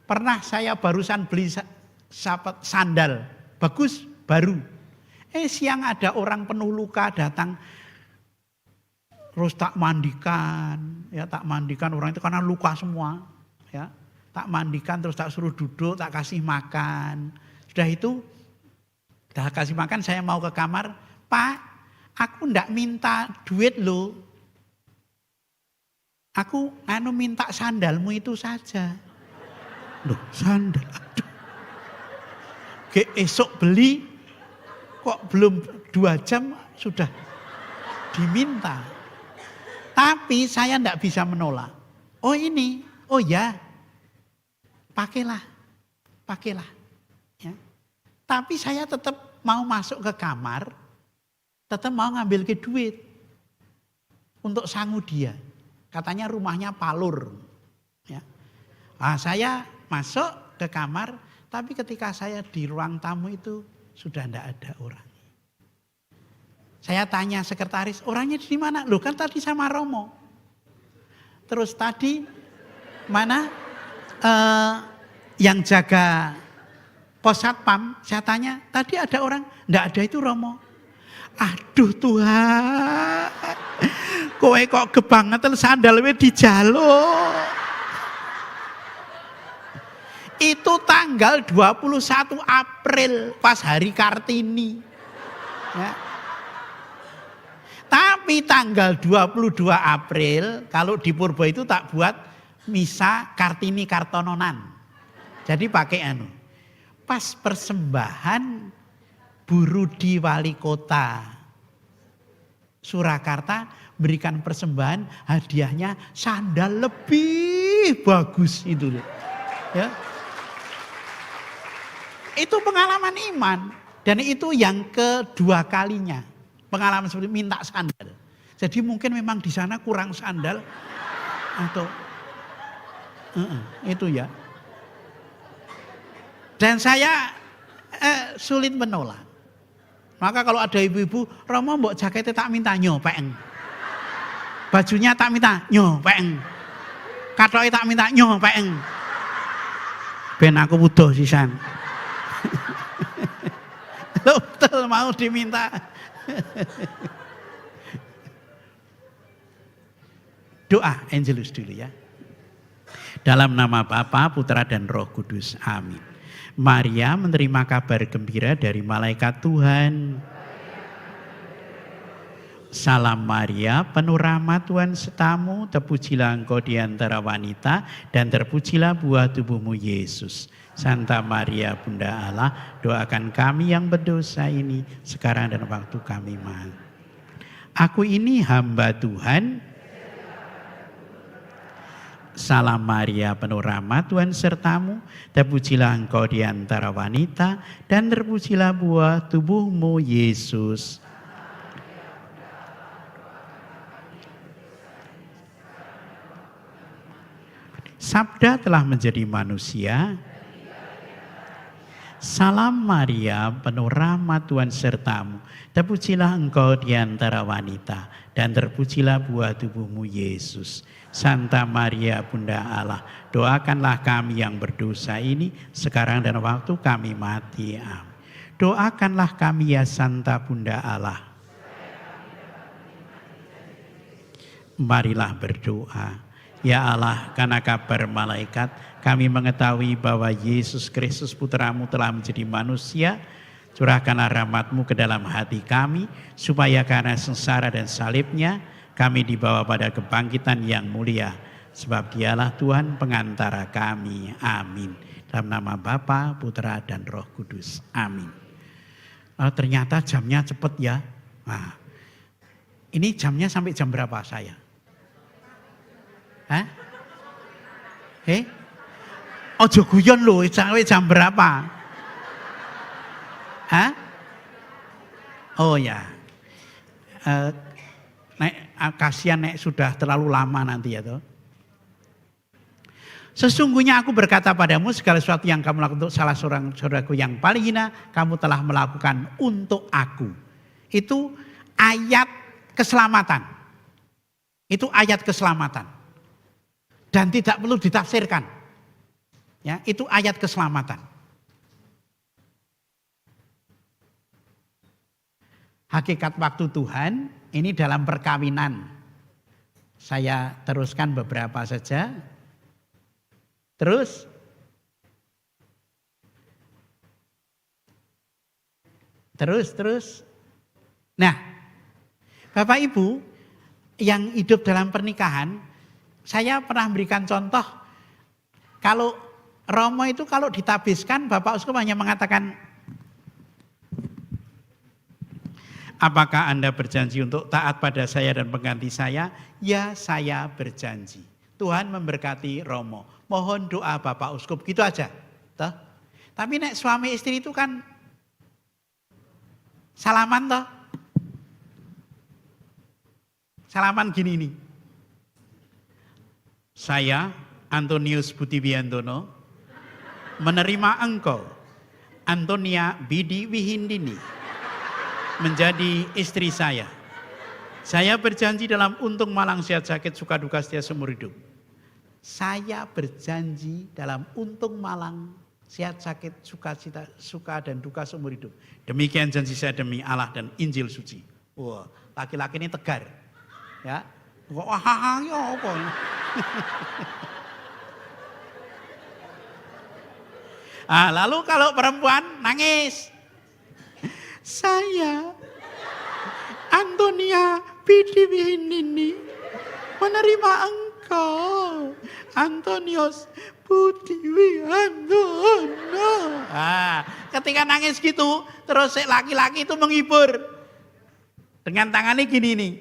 Pernah saya barusan beli sandal, bagus, baru. Siang ada orang penuh luka datang, terus tak mandikan, ya tak mandikan orang itu karena luka semua, ya tak mandikan terus tak suruh duduk, tak kasih makan. Sudah itu, tak kasih makan saya mau ke kamar, Pak, aku ndak minta duit loh. Aku minta sandalmu itu saja. Loh, sandal. Aduh. Esok beli kok belum 2 jam sudah diminta. Tapi saya ndak bisa menolak. Oh ini, oh ya. Pakailah. Ya. Tapi saya tetap mau masuk ke kamar, tetap mau ngambil ke duit untuk sangu dia. Katanya rumahnya Palur. Ya. Nah, saya masuk ke kamar, tapi ketika saya di ruang tamu itu sudah tidak ada orang. Saya tanya sekretaris, orangnya di mana? Loh kan tadi sama Romo. Terus tadi mana yang jaga pos satpam? Saya tanya, tadi ada orang? Tidak ada, itu Romo. Aduh Tuhan, kowe kok kebangetan sandalnya dijaluk. Itu tanggal 21 April pas hari Kartini. Ya. Tapi tanggal 22 April kalau di Purba itu tak buat misa Kartini Kartononan. Jadi pakai pas persembahan Bu Rudi Wali Kota Surakarta berikan persembahan, hadiahnya sandal lebih bagus itu. Ya. Itu pengalaman iman dan itu yang kedua kalinya pengalaman seperti minta sandal. Jadi mungkin memang di sana kurang sandal atau itu ya. Dan saya sulit menolak. Maka kalau ada ibu-ibu, Romo mbok jaketnya tak minta nyopeng. Bajunya tak minta nyopeng. Katoke tak minta nyopeng. Ben aku butuh sisan. Betul mau diminta. Doa Angelus dulu ya. Dalam nama Bapa, Putra dan Roh Kudus. Amin. Maria menerima kabar gembira dari malaikat Tuhan. Salam Maria, penuh rahmat Tuhan sertamu, terpujilah engkau di antara wanita dan terpujilah buah tubuhmu Yesus. Santa Maria Bunda Allah, doakan kami yang berdosa ini sekarang dan waktu kami mati. Aku ini hamba Tuhan. Salam Maria, penuh rahmat Tuhan sertamu, terpujilah engkau di antara wanita dan terpujilah buah tubuhmu Yesus. Sabda telah menjadi manusia. Salam Maria, penuh rahmat Tuhan sertamu. Terpujilah engkau di antara wanita, dan terpujilah buah tubuhmu Yesus. Santa Maria Bunda Allah, doakanlah kami yang berdosa ini, sekarang dan waktu kami mati. Amin. Doakanlah kami ya Santa Bunda Allah. Marilah berdoa. Ya Allah, karena kabar malaikat, kami mengetahui bahwa Yesus Kristus Putramu telah menjadi manusia. Curahkanlah rahmat-Mu ke dalam hati kami, supaya karena sengsara dan salibnya, kami dibawa pada kebangkitan yang mulia. Sebab Dialah Tuhan pengantara kami. Amin. Dalam nama Bapa, Putra, dan Roh Kudus. Amin. Ternyata jamnya cepat ya. Nah, ini jamnya sampai jam berapa saya? Hah? Ojo guyon lho, sampai jam berapa? Hah? Oh ya. Kasihan nek sudah terlalu lama nanti ya toh. Sesungguhnya aku berkata padamu, segala sesuatu yang kamu lakukan untuk salah seorang saudaraku yang paling hina, kamu telah melakukan untuk aku. Itu ayat keselamatan. Itu ayat keselamatan. Dan tidak perlu ditafsirkan. Ya, itu ayat keselamatan. Hakikat waktu Tuhan ini dalam perkawinan. Saya teruskan beberapa saja. Terus Nah, Bapak Ibu yang hidup dalam pernikahan, saya pernah memberikan contoh, kalau Romo itu kalau ditabiskan, Bapak Uskup hanya mengatakan, apakah Anda berjanji untuk taat pada saya dan pengganti saya? Ya, saya berjanji. Tuhan memberkati Romo. Mohon doa Bapak Uskup, gitu aja. Toh? Tapi nek suami istri itu kan salaman toh. Salaman gini nih. Saya, Antonius Butiwiantono, menerima engkau, Antonia Bidi Wihindini, menjadi istri saya. Saya berjanji dalam untung malang sehat sakit suka duka setia seumur hidup. Saya berjanji dalam untung malang sehat sakit suka dan duka seumur hidup. Demikian janji saya demi Allah dan Injil suci. Wah, laki-laki ini tegar. Ya. Wah, ya apa? Lalu kalau perempuan nangis. Saya Antonia Bidiwinini menerima engkau Antonius Budiwiantono. Ketika nangis gitu, terus laki-laki itu menghibur dengan tangannya gini nih.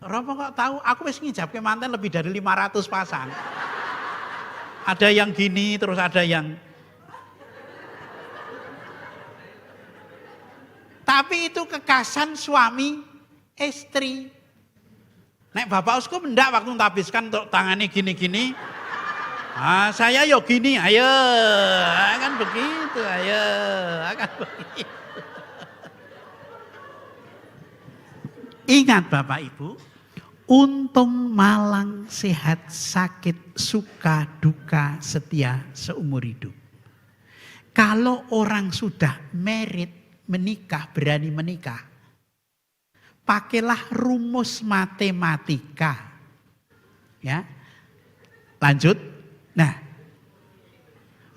Romo kok tahu, aku wis ngijabke manten lebih dari 500 pasang. Ada yang gini, terus ada yang... Tapi itu kekasan suami istri. Nek Bapak Uskup ndak waktu tabiskan untuk tangannya gini-gini. Saya yo gini, ayo. Kan begitu, ayo. Akan begitu. Ingat Bapak Ibu. Untung malang sehat sakit suka duka setia seumur hidup. Kalau orang sudah married, menikah, berani menikah, pakailah rumus matematika. Ya. Lanjut. Nah,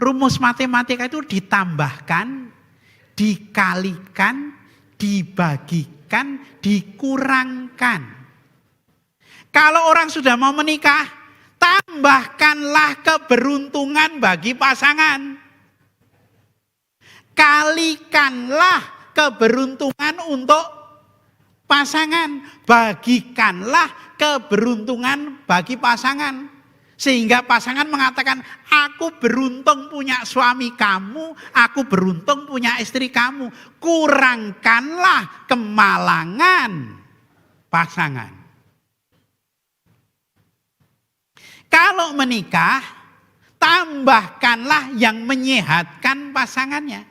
rumus matematika itu ditambahkan, dikalikan, dibagikan, dikurangkan. Kalau orang sudah mau menikah, tambahkanlah keberuntungan bagi pasangan. Kalikanlah keberuntungan untuk pasangan. Bagikanlah keberuntungan bagi pasangan. Sehingga pasangan mengatakan, aku beruntung punya suami kamu, aku beruntung punya istri kamu. Kurangkanlah kemalangan pasangan. Kalau menikah, tambahkanlah yang menyehatkan pasangannya.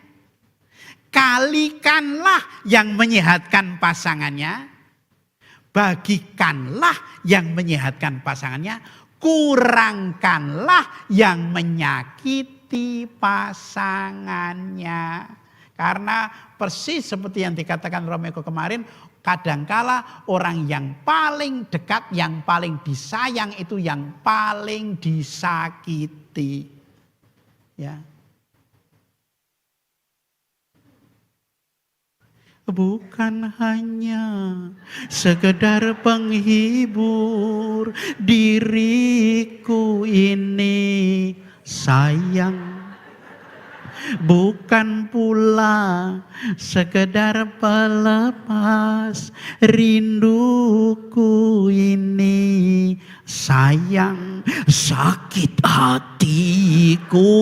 Kalikanlah yang menyehatkan pasangannya. Bagikanlah yang menyehatkan pasangannya. Kurangkanlah yang menyakiti pasangannya. Karena persis seperti yang dikatakan Romeko kemarin, kadangkala orang yang paling dekat, yang paling disayang itu yang paling disakiti. Ya. Bukan hanya sekedar penghibur, diriku ini sayang. Bukan pula sekedar pelepas, rinduku ini sayang. Sakit hatiku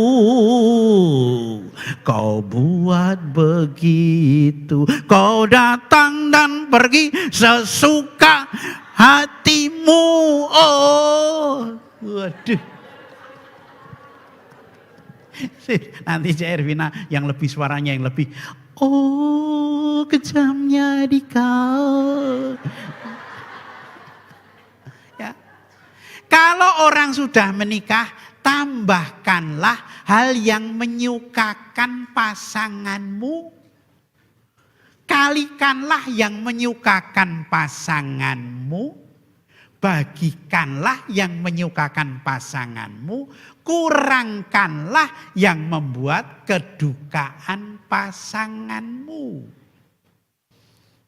kau buat begitu. Kau datang dan pergi sesuka hatimu. Oh, waduh. Nanti Cik Erwina yang lebih suaranya yang lebih. Oh, kejamnya di kau. Ya. Kalau orang sudah menikah, tambahkanlah hal yang menyukakan pasanganmu. Kalikanlah yang menyukakan pasanganmu. Bagikanlah yang menyukakan pasanganmu, kurangkanlah yang membuat kedukaan pasanganmu.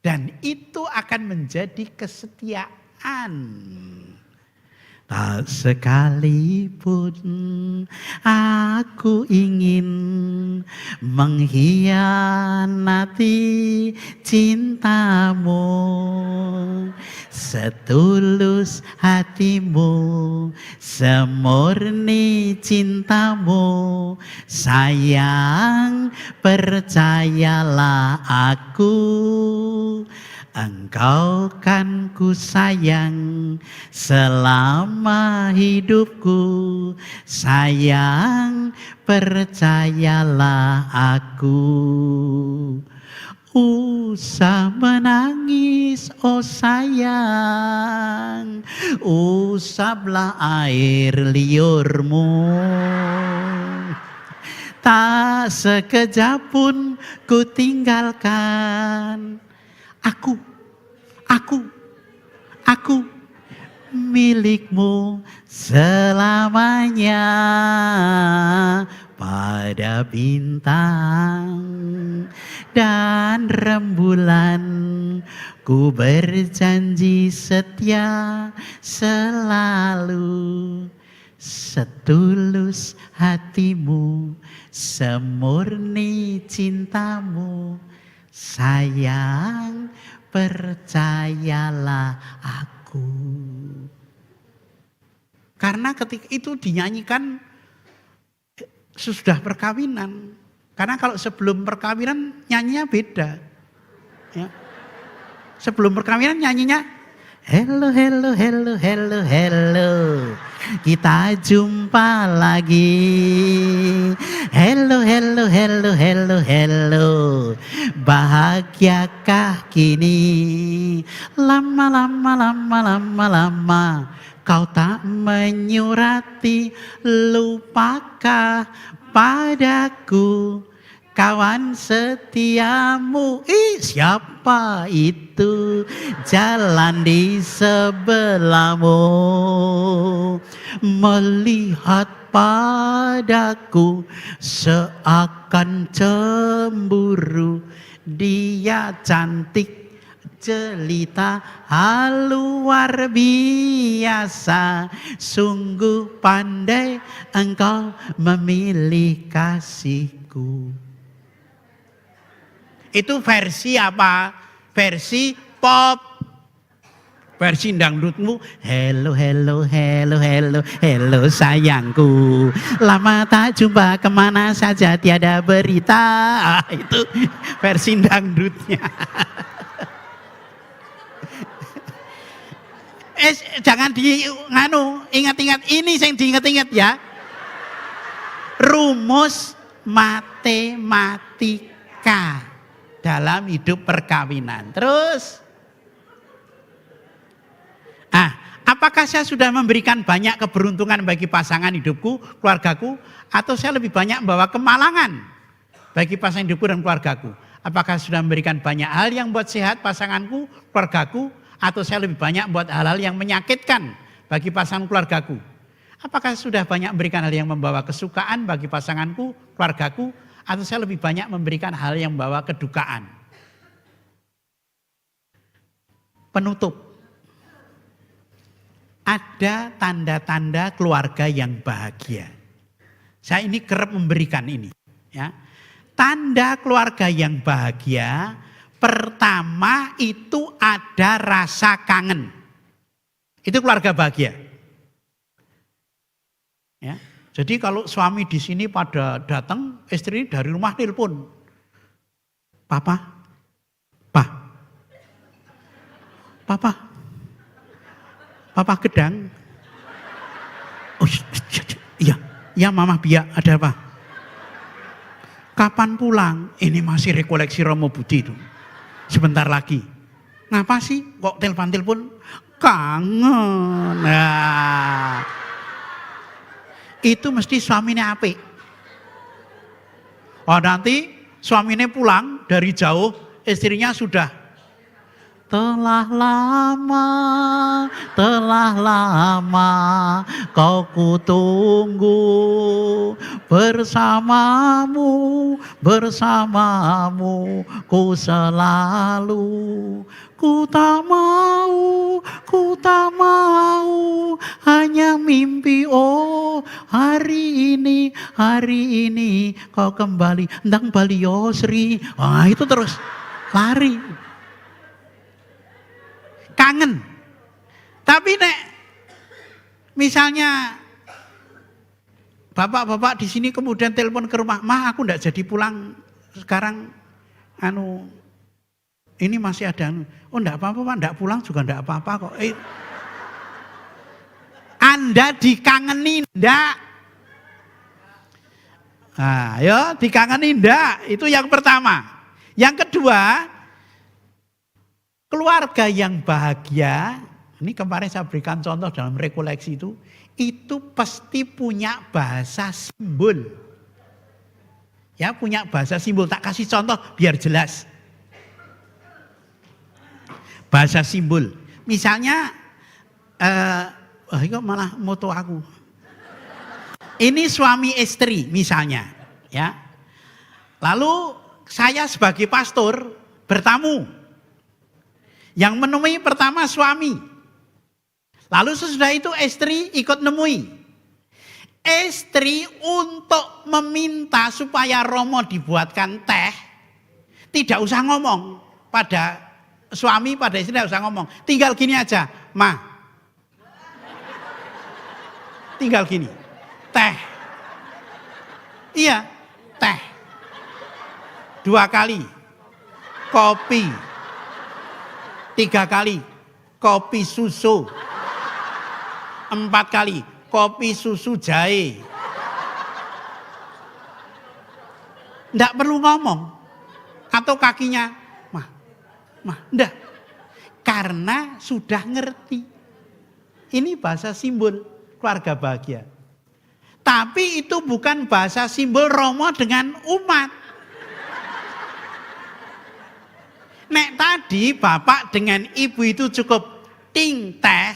Dan itu akan menjadi kesetiaan. Tak sekalipun aku ingin mengkhianati cintamu, setulus hatimu, semurni cintamu, sayang percayalah aku. Engkau kan ku sayang selama hidupku, sayang percayalah aku. Usah menangis oh sayang, usaplah air liurmu. Tak sekejap pun ku tinggalkan. Aku milikmu selamanya. Pada bintang dan rembulan ku berjanji setia selalu. Setulus hatimu, semurni cintamu, sayang percayalah aku. Karena ketika itu dinyanyikan sesudah perkawinan. Karena kalau sebelum perkawinan nyanyinya beda. Ya. Sebelum perkawinan nyanyinya hello, hello, hello, hello, hello. Kita jumpa lagi. Hello, hello, hello, hello, hello. Bahagiakah kini? Lama, lama, lama, lama, lama. Kau tak menyurati, lupakah padaku kawan setiamu? Siapa itu jalan di sebelahmu, melihat padaku seakan cemburu. Dia cantik jelita luar biasa, sungguh pandai engkau memilih kasihku. Itu versi apa? Versi pop. Versi dangdutmu, hello, hello, hello, hello, hello sayangku. Lama tak jumpa, kemana saja tiada berita. Itu versi dangdutnya. Jangan ingat-ingat ini yang diingat-ingat ya. Rumus matematika dalam hidup perkawinan. Terus, apakah saya sudah memberikan banyak keberuntungan bagi pasangan hidupku, keluargaku, atau saya lebih banyak membawa kemalangan bagi pasangan hidupku dan keluargaku? Apakah sudah memberikan banyak hal yang buat sehat pasanganku, keluargaku, atau saya lebih banyak buat hal-hal yang menyakitkan bagi pasangan keluargaku? Apakah sudah banyak memberikan hal yang membawa kesukaan bagi pasanganku, keluargaku, atau saya lebih banyak memberikan hal yang membawa kedukaan? Penutup. Ada tanda-tanda keluarga yang bahagia. Saya ini kerap memberikan ini. Ya. Tanda keluarga yang bahagia, pertama itu ada rasa kangen. Itu keluarga bahagia. Ya. Jadi kalau suami di sini pada datang, istri dari rumah telepon. Papa, Gedang. Oh iya Mama Bia, ada apa? Kapan pulang? Ini masih rekoleksi Romo Budi itu. Sebentar lagi. Ngapa sih kok telepon? Kangen. Nah, itu mesti suaminya apik. Oh nanti suaminya pulang dari jauh, istrinya sudah telah lama kau kutunggu bersamamu ku selalu. Ku tak mau hanya mimpi, oh hari ini kau kembali ndang bali Yosri. Itu terus lari. Kangen. Tapi nek misalnya bapak-bapak di sini kemudian telepon ke rumah, "Mah, aku ndak jadi pulang sekarang, ini masih ada." "Oh enggak apa-apa Pak, enggak pulang juga enggak apa-apa kok." Anda dikangeni enggak? Dikangeni enggak? Itu yang pertama. Yang kedua, keluarga yang bahagia, ini kemarin saya berikan contoh dalam rekoleksi itu pasti punya bahasa simbol. Ya, punya bahasa simbol. Tak kasih contoh biar jelas. Bahasa simbol. Misalnya, kok malah moto aku. Ini suami istri misalnya, ya. Lalu saya sebagai pastor bertamu. Yang menemui pertama suami. Lalu sesudah itu istri ikut nemui. Istri untuk meminta supaya Romo dibuatkan teh, tidak usah ngomong pada suami, pada istri tidak usah ngomong. Tinggal gini aja, "Ma." Tinggal gini. Teh. Iya, teh. 2 kali. Kopi. 3 kali. Kopi susu. 4 kali. Kopi susu jahe. Nggak perlu ngomong. Atau kakinya, "Mah, enggak." Karena sudah ngerti. Ini bahasa simbol keluarga bahagia. Tapi itu bukan bahasa simbol Romo dengan umat. Nek tadi bapak dengan ibu itu cukup ting teh,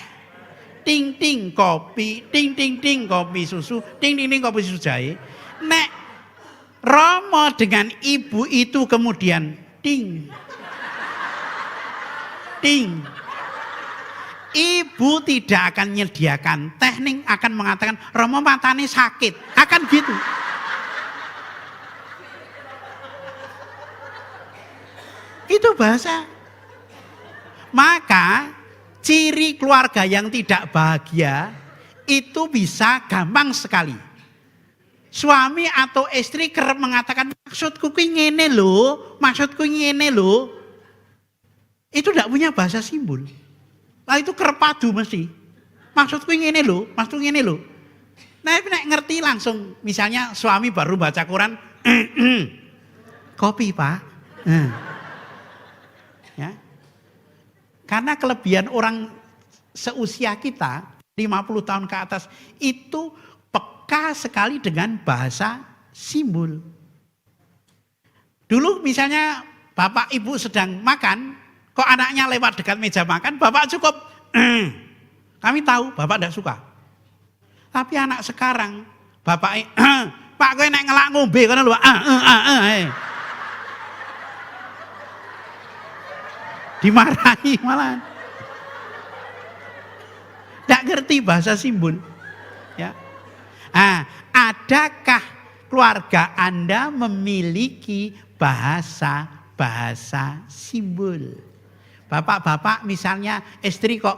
ting ting kopi, ting ting ting kopi susu, ting ting ting kopi susu jahe. Nek Romo dengan ibu itu kemudian ting, ting. Ibu tidak akan menyediakan teknik, akan mengatakan Romo matanya sakit, akan gitu. Itu bahasa. Maka ciri keluarga yang tidak bahagia itu bisa gampang sekali. Suami atau istri kerap mengatakan, "Maksudku ki ngene lho, maksudku ngene lho." Itu tidak punya bahasa simbol. Lah itu kerpadu mesti. Maksudku ngene lho, maksudku ngene lho. Nah, nek ngerti langsung, misalnya suami baru baca Quran, kopi Pak. Ya. Karena kelebihan orang seusia kita, 50 tahun ke atas, itu peka sekali dengan bahasa simbol. Dulu misalnya bapak ibu sedang makan, kok anaknya lewat dekat meja makan, bapak cukup, kami tahu bapak tidak suka. Tapi anak sekarang, bapak, Pak kowe nek ngelak ngombe kono lho, dimarahi malah. Tidak ngerti bahasa simbol. Ya. Adakah keluarga Anda memiliki bahasa simbol? Bapak-bapak misalnya istri kok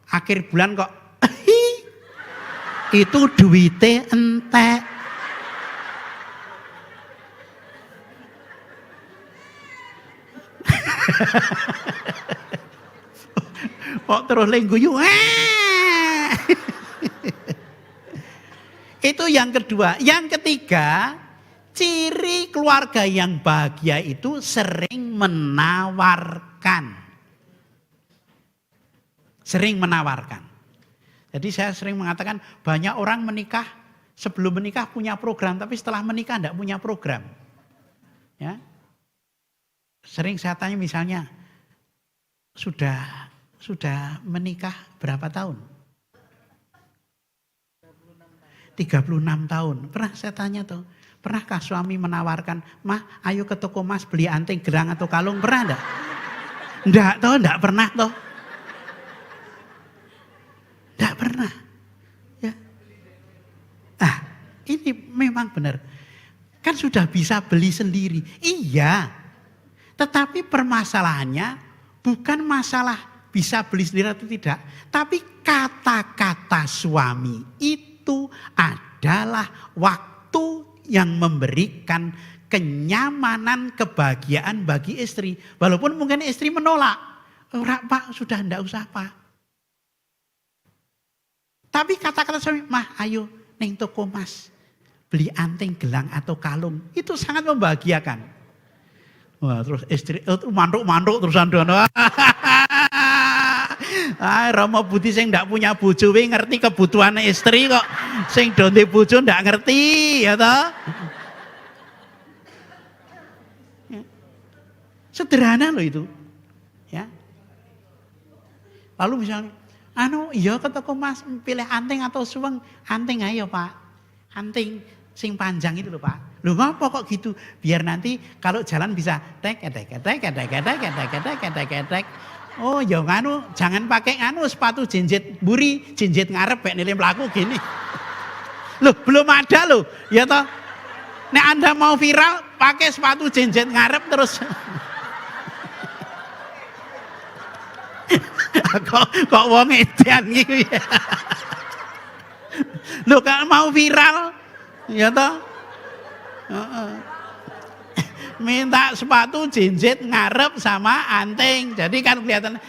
akhir bulan kok itu duite entek. Kok terus lengguyu. Itu yang kedua. Yang ketiga, ciri keluarga yang bahagia itu sering menawarkan. Sering menawarkan. Jadi saya sering mengatakan banyak orang menikah, sebelum menikah punya program, tapi setelah menikah tidak punya program. Ya. Sering saya tanya misalnya, sudah menikah berapa tahun? 36 tahun. Pernah saya tanya tuh, pernahkah suami menawarkan, "Mah, ayo ke toko Mas beli anting, gerang atau kalung?" Pernah enggak? Enggak toh, enggak pernah toh. Enggak pernah. Ya. Ini memang benar. Kan sudah bisa beli sendiri. Iya. Tetapi permasalahannya bukan masalah bisa beli sendiri atau tidak. Tapi kata-kata suami itu adalah waktu yang memberikan kenyamanan, kebahagiaan bagi istri. Walaupun mungkin istri menolak. Ora Pak, sudah enggak usah Pak. Tapi kata-kata suami, "Mah ayo neng toko Mas. Beli anting, gelang atau kalung." Itu sangat membahagiakan. Wah, terus istri mantuk-mantuk terusan dono. Rama Budi sing ndak punya bojo we ngerti kebutuhan istri kok. Sing do ndek bojo ndak ngerti, ya toh? Sederhana loh itu. Ya. Lalu misalnya, iya ke toko Mas pilih anting atau suweng? Anting ayo Pak. Anting sing panjang itu loh Pak. Loh ngapa kok gitu? Biar nanti kalau jalan bisa tek. Oh ya jangan pakai sepatu jinjit buri, jinjit ngarep kayak nilai melaku gini. Loh belum ada loh, ya toh. Nek Anda mau viral pakai sepatu jinjit ngarep terus. kok wong edan gitu ya. Loh kalau mau viral, ya toh. Minta sepatu jinjit ngarep sama anting, jadi kan kelihatan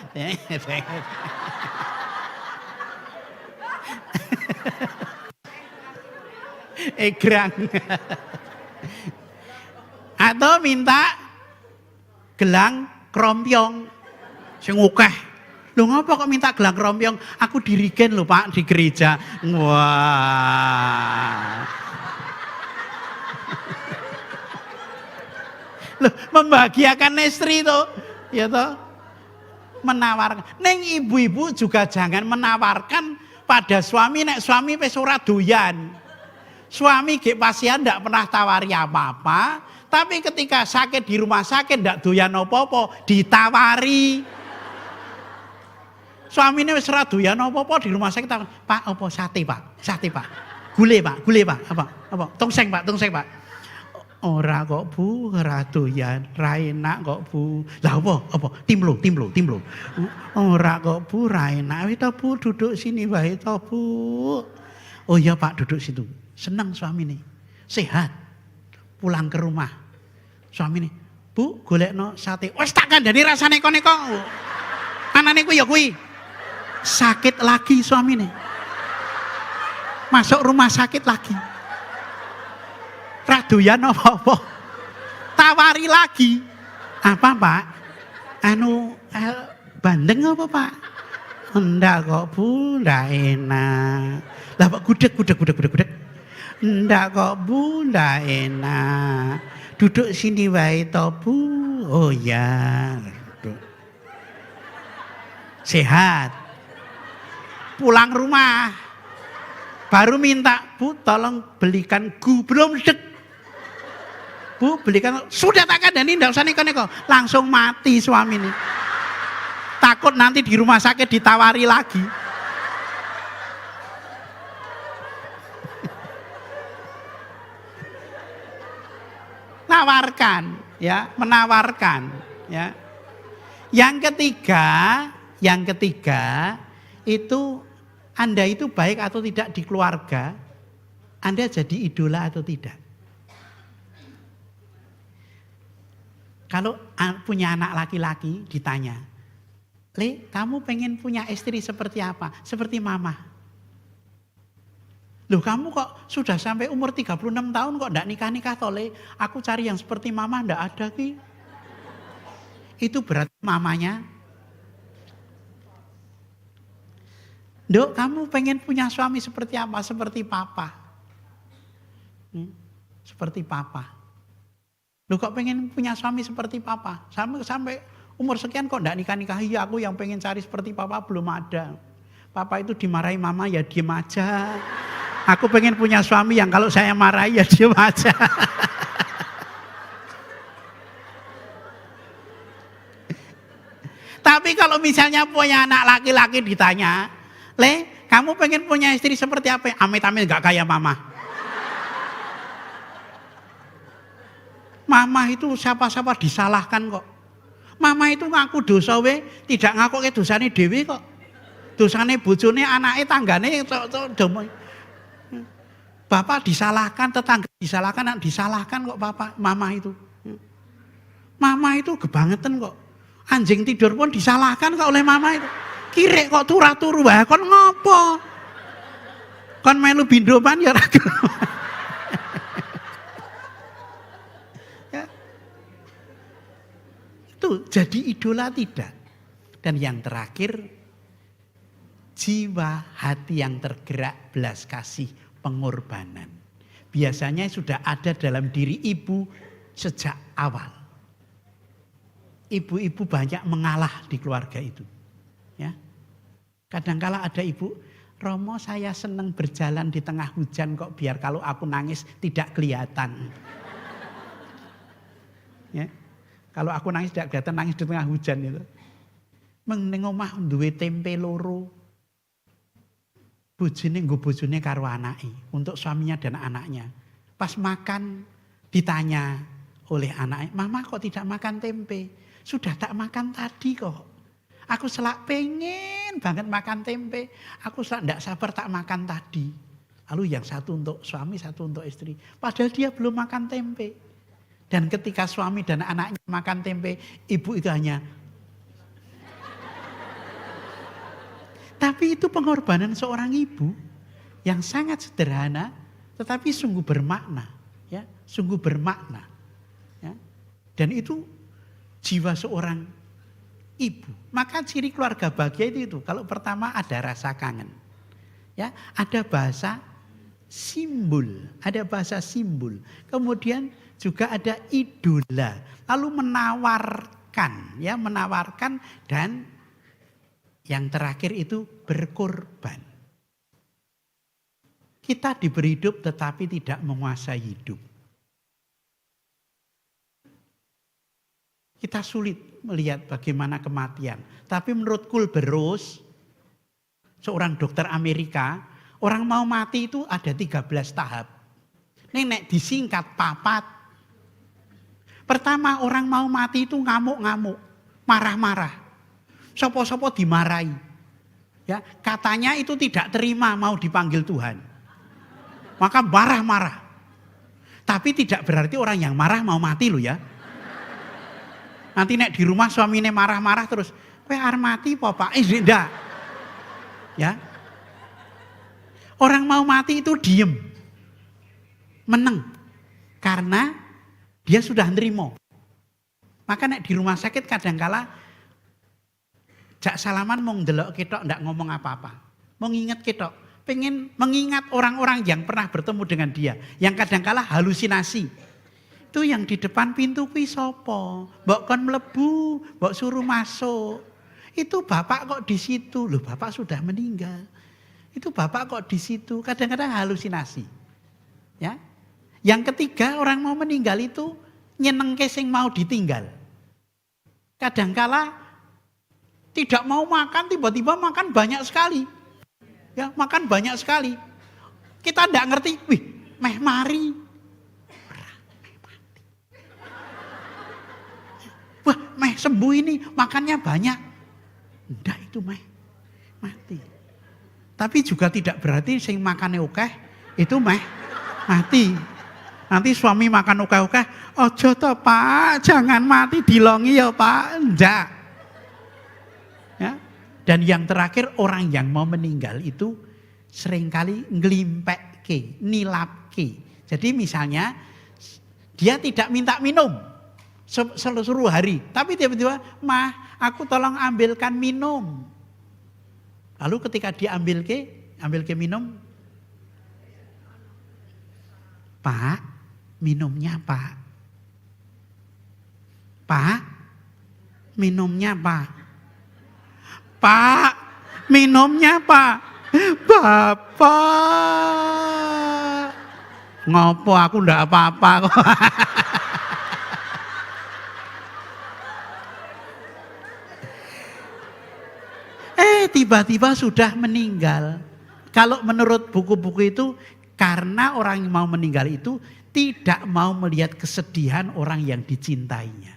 egrang. Atau minta gelang krompiong sing akeh. Lho ngapa kok minta gelang krompiong? Aku dirigen lho Pak di gereja. Wah. Loh, membahagiakan istri tuh, ya toh, menawarkan. Neng ibu-ibu juga jangan menawarkan pada suami, nek suami wis ora doyan. Suami ge pasien ndak pernah tawari apa-apa, tapi ketika sakit di rumah sakit ndak doyan apa-apa, ditawari. Suamine wis ora doyan apa-apa di rumah sakit, Pak, apa sate Pak? Sate Pak. Gule Pak, apa? Tongseng Pak. Ora kok Bu, ora doyan, ra enak kok Bu. Lah apa? Timlo. Ora kok Bu, ra enak. Wis to Bu, duduk sini wae to Bu. Oh iya Pak, duduk situ. Senang suami nih. Sehat. Pulang ke rumah. Suami nih, "Bu, golekno sate." Wis tak kandhani rasane kok. Anane kuwi ya kuwi. Sakit lagi suami nih. Masuk rumah sakit lagi. Radoyan apa-apa. Tawari lagi. Apa Pak? Bandeng apa Pak? Enggak kok Bu, enggak enak. Lah Pak gudeg. Enggak kok Bu, enggak enak. Duduk sini wae to Bu. Oh ya. Duduk. Sehat. Pulang rumah. Baru minta, Bu tolong belikan belum dek. Bu belikan, sudah tak kandani, enggak usah neko-neko. Langsung mati suami ini. Takut nanti di rumah sakit ditawari lagi. Menawarkan, ya. Yang ketiga itu Anda itu baik atau tidak di keluarga, Anda jadi idola atau tidak. Kalau punya anak laki-laki ditanya, Le, kamu pengen punya istri seperti apa? Seperti mama. Loh kamu kok sudah sampai umur 36 tahun kok enggak nikah-nikah toh Le? Aku cari yang seperti mama enggak ada Ki. Itu berarti mamanya. Dok, kamu pengen punya suami seperti apa? Seperti papa. Seperti papa. Loh kok pengen punya suami seperti papa? Sampai umur sekian kok enggak nikah-nikah? Iya aku yang pengen cari seperti papa belum ada. Papa itu dimarahi mama ya diem aja. Aku pengen punya suami yang kalau saya marahi ya diem aja. Tapi kalau misalnya punya anak laki-laki ditanya, Le, kamu pengen punya istri seperti apa? Amit-amit gak kayak mama. Mama itu siapa-siapa disalahkan kok. Mama itu ngaku dosa we, tidak ngaku ke dosane dewe kok. Dosane bojone, anake, tanggane Bapak disalahkan, tetangga disalahkan, anak disalahkan kok mama itu. Mama itu kebangetan kok. Anjing tidur pun disalahkan kok oleh mama itu. Kirek kok turu wae kon ngopo? Kon melu bindoman ya ra ya. Itu jadi idola tidak. Dan yang terakhir, jiwa hati yang tergerak belas kasih pengorbanan. Biasanya sudah ada dalam diri ibu sejak awal. Ibu-ibu banyak mengalah di keluarga itu. Ya. Kadangkala ada ibu, Romo saya senang berjalan di tengah hujan kok biar kalau aku nangis tidak kelihatan. Ya. Kalau aku nangis tidak kelihatan, nangis di tengah hujan itu. Ning omah duwe tempe loro. Bojone nggo bojone karo anake untuk suaminya dan anaknya. Pas makan ditanya oleh anaknya, "Mama kok tidak makan tempe?" "Sudah tak makan tadi kok. Aku selak pengen banget makan tempe. Aku tidak sabar tak makan tadi." Lalu yang satu untuk suami, satu untuk istri. Padahal dia belum makan tempe. Dan ketika suami dan anaknya makan tempe, ibu itu hanya. Tapi itu pengorbanan seorang ibu yang sangat sederhana, tetapi sungguh bermakna, ya, sungguh bermakna. Ya. Dan itu jiwa seorang ibu. Maka ciri keluarga bahagia itu. Kalau pertama ada rasa kangen, ya, ada bahasa simbol, kemudian juga ada idola, lalu menawarkan, ya, menawarkan dan yang terakhir itu berkorban. Kita diberi hidup tetapi tidak menguasai hidup. Kita sulit melihat bagaimana kematian. Tapi menurut Kulberus, seorang dokter Amerika, orang mau mati itu ada 13 tahap. Nek disingkat papat. Pertama orang mau mati itu ngamuk-ngamuk, marah-marah. Sopo-sopo dimarahi. Ya, katanya itu tidak terima mau dipanggil Tuhan. Maka marah-marah. Tapi tidak berarti orang yang marah mau mati loh ya. Nanti nek di rumah suaminya marah-marah terus, "Kowe arep mati apa Pak?" Ndak. Ya. Orang mau mati itu diem. Meneng. Karena dia sudah nerimo. Maka nek di rumah sakit kadangkala jak salaman mau ndelok ketok ndak ngomong apa-apa. Mau nginget ketok, pengen mengingat orang-orang yang pernah bertemu dengan dia, yang kadangkala halusinasi. Itu yang di depan pintu kuwi sapa? Mbok kon mlebu, mbok suruh masuk. Itu bapak kok di situ? Loh, bapak sudah meninggal. Itu bapak kok di situ? Kadang-kadang halusinasi. Ya. Yang ketiga, orang mau meninggal itu nyenengke sing mau ditinggal. Kadangkala tidak mau makan, tiba-tiba makan banyak sekali. Ya, makan banyak sekali. Kita tidak ngerti, wih, meh mari. Wah, meh sembuh ini, makannya banyak. Enggak, itu meh mati. Tapi juga tidak berarti sing makannya akeh itu meh mati. Nanti suami makan akeh-akeh, ojo toh Pak, jangan mati dilongi ya Pak. Enggak. Ya. Dan yang terakhir, orang yang mau meninggal itu seringkali ngelimpekke, nilapke. Jadi misalnya dia tidak minta minum seluruh hari, tapi tiba-tiba, "Mah, aku tolong ambilkan minum." Lalu ketika dia ambilke minum, "Pak, minumnya Pak. Pak, minumnya Pak. Pak, minumnya Pak. Bapak." Ngopo aku ndak apa-apa kok. Tiba-tiba sudah meninggal. Kalau menurut buku-buku itu, karena orang yang mau meninggal itu tidak mau melihat kesedihan orang yang dicintainya.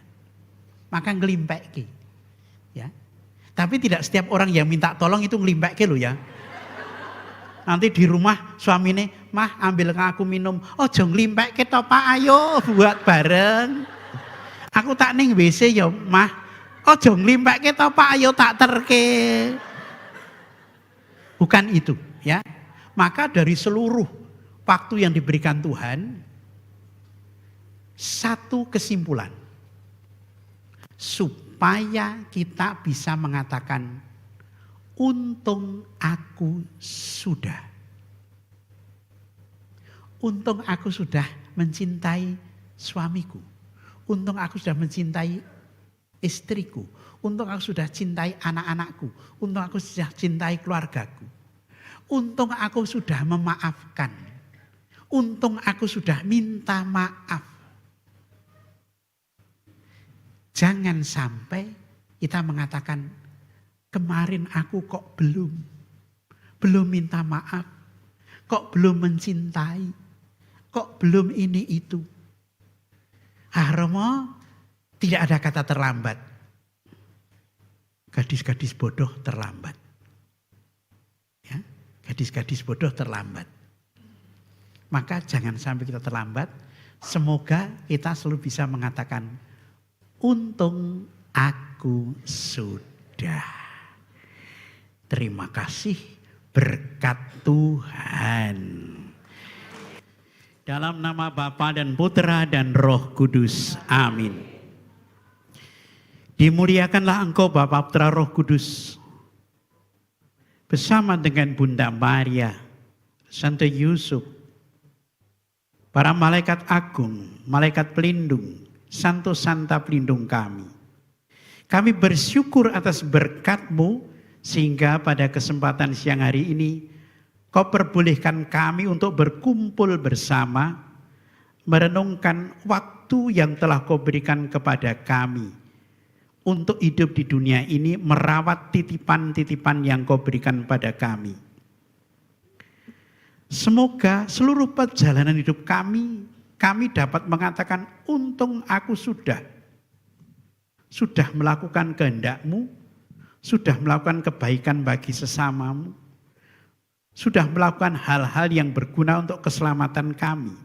Maka ngelimpekke. Ya. Tapi tidak setiap orang yang minta tolong itu ngelimpekke loh ya. Nanti di rumah suamine, "Mah, ambil aku minum." "Ojo ngelimpekke to Pak, ayo buat bareng." "Aku tak ning WC ya, Mah." "Ojo ngelimpekke to Pak, ayo tak terke." Bukan itu, ya. Maka dari seluruh waktu yang diberikan Tuhan, satu kesimpulan. Supaya kita bisa mengatakan, untung aku sudah. Untung aku sudah mencintai suamiku. Untung aku sudah mencintai istriku. Untung aku sudah cintai anak-anakku. Untung aku sudah cintai keluargaku. Untung aku sudah memaafkan. Untung aku sudah minta maaf. Jangan sampai kita mengatakan, kemarin aku kok belum minta maaf. Kok belum mencintai. Kok belum ini itu. Romo, tidak ada kata terlambat. Gadis-gadis bodoh terlambat. Ya, gadis-gadis bodoh terlambat. Maka jangan sampai kita terlambat. Semoga kita selalu bisa mengatakan, untung aku sudah. Terima kasih berkat Tuhan. Dalam nama Bapa dan Putra dan Roh Kudus. Amin. Dimuliakanlah Engkau Bapa, Putra, Roh Kudus. Bersama dengan Bunda Maria, Santo Yusuf, para malaikat agung, malaikat pelindung, Santo Santa pelindung kami. Kami bersyukur atas berkat-Mu sehingga pada kesempatan siang hari ini Kau perbolehkan kami untuk berkumpul bersama, merenungkan waktu yang telah Kau berikan kepada kami untuk hidup di dunia ini, merawat titipan-titipan yang Kau berikan pada kami. Semoga seluruh perjalanan hidup kami dapat mengatakan, untung aku sudah melakukan kehendak-Mu, sudah melakukan kebaikan bagi sesamamu, sudah melakukan hal-hal yang berguna untuk keselamatan kami.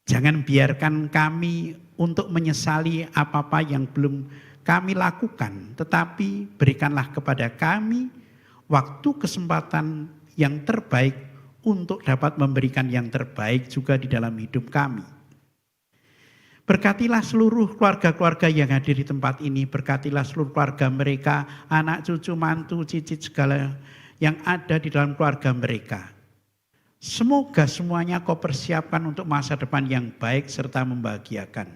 Jangan biarkan kami untuk menyesali apa-apa yang belum kami lakukan, tetapi berikanlah kepada kami waktu kesempatan yang terbaik untuk dapat memberikan yang terbaik juga di dalam hidup kami. Berkatilah seluruh keluarga-keluarga yang hadir di tempat ini. Berkatilah seluruh keluarga mereka, anak, cucu, mantu, cicit, segala yang ada di dalam keluarga mereka. Semoga semuanya kau persiapkan untuk masa depan yang baik serta membahagiakan.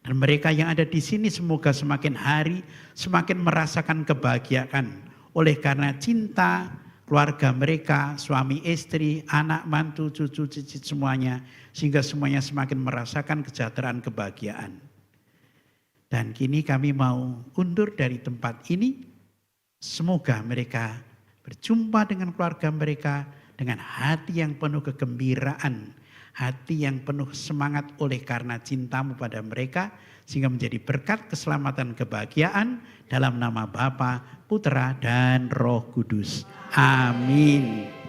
Dan mereka yang ada di sini semoga semakin hari semakin merasakan kebahagiaan oleh karena cinta keluarga mereka, suami istri, anak, mantu, cucu, cicit semuanya. Sehingga semuanya semakin merasakan kesejahteraan kebahagiaan. Dan kini kami mau undur dari tempat ini. Semoga mereka berjumpa dengan keluarga mereka dengan hati yang penuh kegembiraan. Hati yang penuh semangat oleh karena cintamu pada mereka. Sehingga menjadi berkat keselamatan kebahagiaan dalam nama Bapa, Putra dan Roh Kudus. Amin.